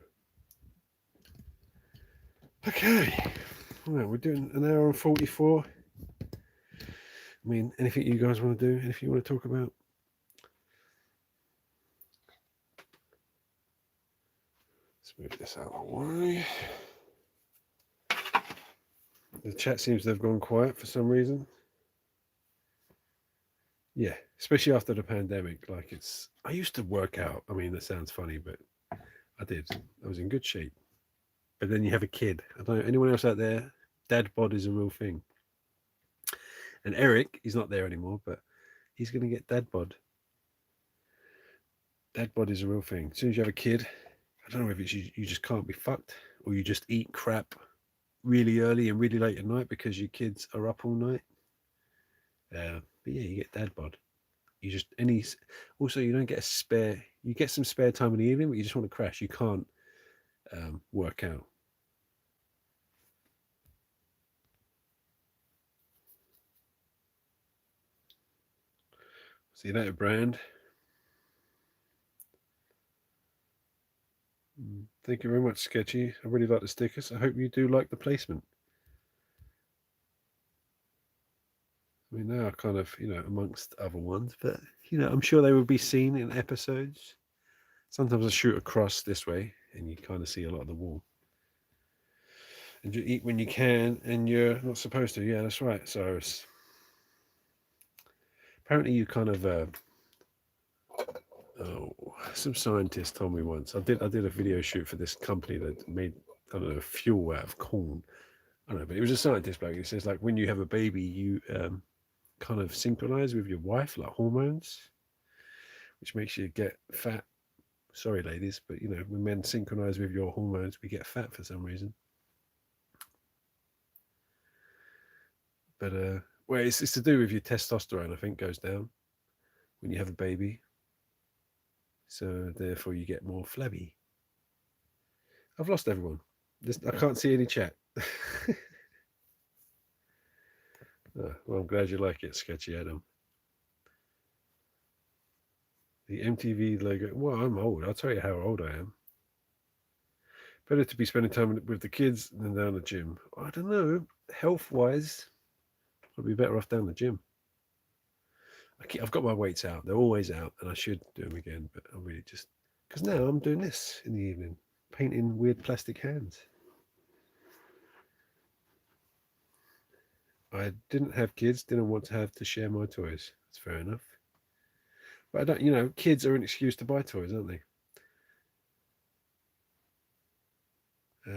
Okay. Well, we're doing an hour and 44. I mean, anything you guys want to do? Anything you want to talk about? Let's move this out of the way. The chat seems to have gone quiet for some reason. Yeah, especially after the pandemic. Like I used to work out. I mean, that sounds funny, but I did. I was in good shape. But then you have a kid. I don't know anyone else out there. Dad bod is a real thing. And Eric, he's not there anymore, but he's going to get dad bod. Dad bod is a real thing. As soon as you have a kid, I don't know if it's you just can't be fucked, or you just eat crap really early and really late at night because your kids are up all night. But yeah, you get dad bod. You just also you don't get a spare. You get some spare time in the evening, but you just want to crash. You can't work out. See that brand. Thank you very much, Sketchy. I really like the stickers. I hope you do like the placement. I mean, they are kind of, amongst other ones, but, I'm sure they will be seen in episodes. Sometimes I shoot across this way and you kind of see a lot of the wall. And you eat when you can and you're not supposed to. Yeah, that's right. So apparently you kind of, some scientist told me once. I did a video shoot for this company that made, I don't know, fuel out of corn. I don't know, but it was a scientist bloke. He says, like, when you have a baby, you kind of synchronize with your wife, like hormones, which makes you get fat. Sorry, ladies, but when men synchronize with your hormones, we get fat for some reason. But well, it's to do with your testosterone. I think goes down when you have a baby, so therefore you get more flabby. I've lost everyone. I can't see any chat. Well, I'm glad you like it, Sketchy Adam. The MTV logo. Well, I'm old. I'll tell you how old I am. Better to be spending time with the kids than down the gym. I don't know. Health-wise, I'd be better off down the gym. I've got my weights out. They're always out, and I should do them again. But I'm really just because now I'm doing this in the evening, painting weird plastic hands. I didn't have kids. Didn't want to have to share my toys. That's fair enough. But I don't. Kids are an excuse to buy toys, aren't they?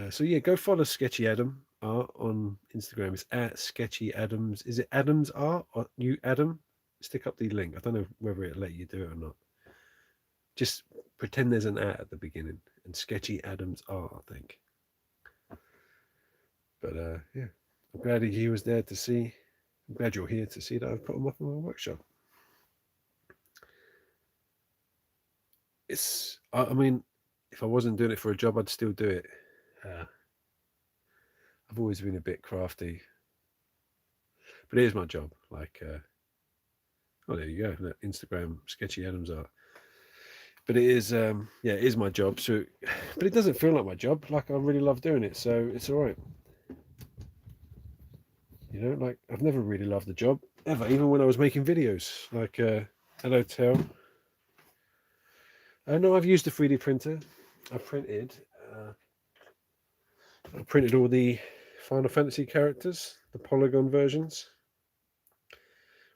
So yeah, go follow Sketchy Adam Art on Instagram. It's at Sketchy Adams. Is it Adams Art or you Adam? Stick up the link. I don't know whether it'll let you do it or not. Just pretend there's an at the beginning and Sketchy Adams Art, I think. But yeah, I'm glad he was there to see. I'm glad you're here to see that I've put them up in my workshop. I mean, if I wasn't doing it for a job, I'd still do it. I've always been a bit crafty, but it is my job. Like, oh, there you go. Instagram Sketchy Adams Art. But it is, yeah, it is my job. So, but it doesn't feel like my job. Like I really love doing it, so it's all right. Like I've never really loved the job ever, even when I was making videos. Like Hello Tell. No, I've used a 3D printer. I printed all the Final Fantasy characters, the polygon versions.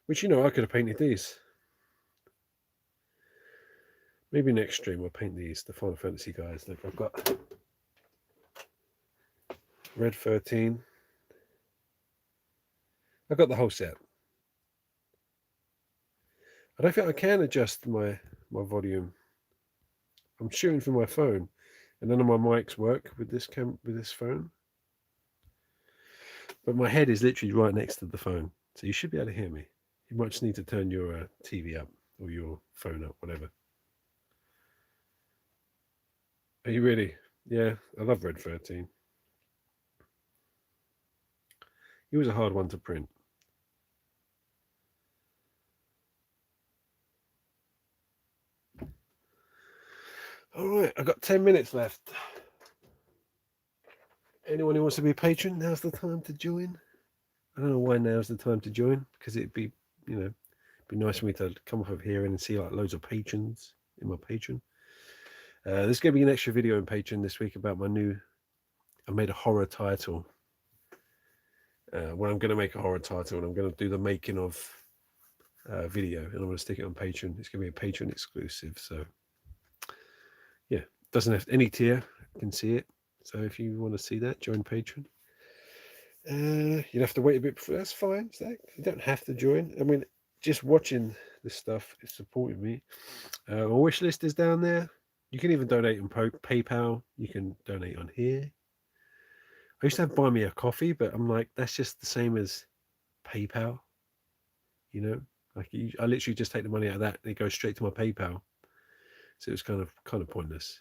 Which I could have painted these. Maybe next stream I'll paint these, the Final Fantasy guys. Look, I've got Red 13. I've got the whole set. I don't think I can adjust my volume. I'm shooting from my phone, and none of my mics work with this phone. But my head is literally right next to the phone, so you should be able to hear me. You might just need to turn your TV up or your phone up, whatever. Are you really? Yeah, I love Red 13. He was a hard one to print. All right, I've got 10 minutes left. Anyone who wants to be a patron, now's the time to join. I don't know why now's the time to join, because it'd be, be nice for me to come off of here and see like loads of patrons in my Patreon. There's going to be an extra video in Patreon this week about I made a horror title. Where I'm going to make a horror title and I'm going to do the making of video, and I'm going to stick it on Patreon. It's going to be a Patreon exclusive. So yeah, doesn't have any tier. You can see it. So if you want to see that, join Patreon. You'd have to wait a bit before. That's fine, Zach. You don't have to join. I mean, just watching this stuff is supporting me. My wish list is down there. You can even donate on PayPal. You can donate on here. I used to have Buy Me a Coffee, but I'm like, that's just the same as PayPal. You know, like I literally just take the money out of that and it goes straight to my PayPal. So it was kind of pointless.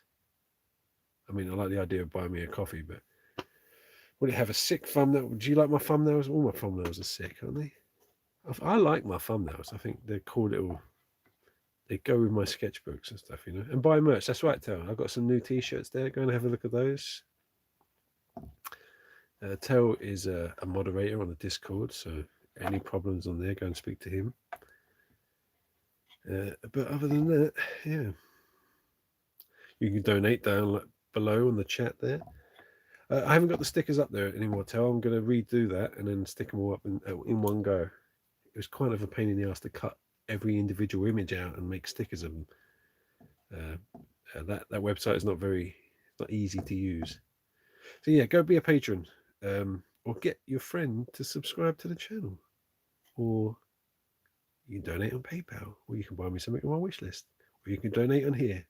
I mean, I like the idea of buying me a coffee, but would it have a sick thumbnail? Do you like my thumbnails? All my thumbnails are sick, aren't they? I like my thumbnails. I think they're cool little. They go with my sketchbooks and stuff, you know. And buy merch. That's right, Tel. I've got some new T-shirts there. Go and have a look at those. Tel is a moderator on the Discord, so any problems on there, go and speak to him. But other than that, yeah, you can donate down below on the chat there. I haven't got the stickers up there anymore, Tel. I'm going to redo that and then stick them all up in one go. It was kind of a pain in the ass to cut every individual image out and make stickers of them. That website is not easy to use. So yeah, go be a patron, or get your friend to subscribe to the channel, or you can donate on PayPal, or you can buy me something on my wish list, or you can donate on here.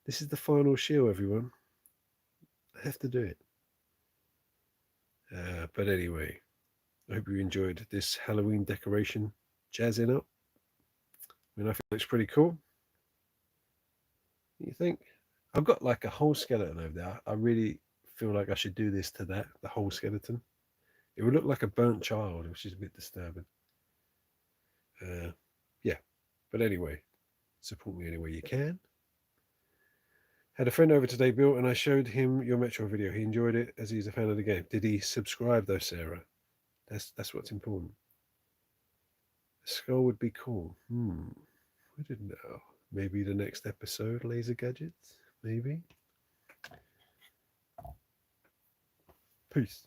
This is the final shield, everyone. I have to do it. But anyway, I hope you enjoyed this Halloween decoration jazzing up. I mean, I think it looks pretty cool. You think? I've got like a whole skeleton over there. I really feel like I should do this to the whole skeleton. It would look like a burnt child, which is a bit disturbing. Yeah, but anyway, support me any way you can. Had a friend over today, Bill, and I showed him your Metro video. He enjoyed it as he's a fan of the game. Did he subscribe though, Sarah? That's what's important. A skull would be cool. I didn't know. Maybe the next episode, Laser Gadgets? Maybe. Peace.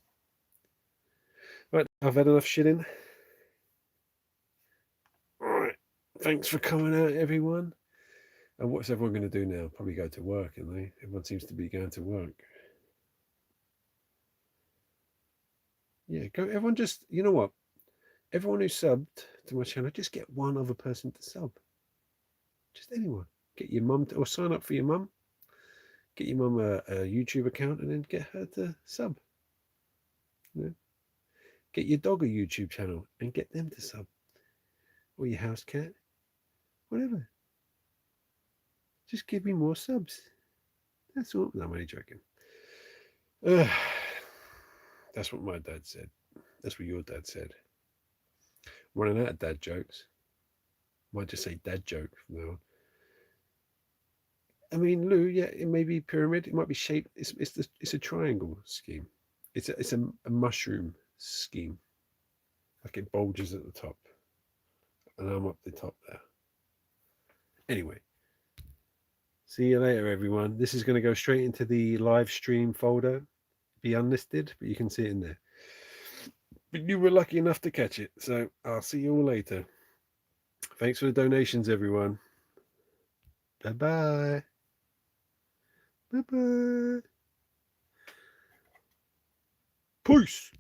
Right, I've had enough shitting. Alright, thanks for coming out, everyone. And what's everyone going to do now? Probably go to work, and everyone seems to be going to work. Yeah, go. Everyone just, you know what? Everyone who subbed to my channel, just get one other person to sub. Just anyone. Get your mum or sign up for your mum. Get your mum a YouTube account and then get her to sub. You know? Get your dog a YouTube channel and get them to sub. Or your house cat. Whatever. Just give me more subs. That's all. No, I'm only joking. That's what my dad said. That's what your dad said. I'm running out of dad jokes. Might just say dad joke from now on. I mean, Lou, yeah, it may be pyramid. It might be shaped. It's a triangle scheme. It's a mushroom scheme. Like it bulges at the top, and I'm up the top there. Anyway, see you later, everyone. This is going to go straight into the live stream folder. Be unlisted, but you can see it in there. But you were lucky enough to catch it, so I'll see you all later. Thanks for the donations, everyone. Bye-bye. Bye-bye. Peace.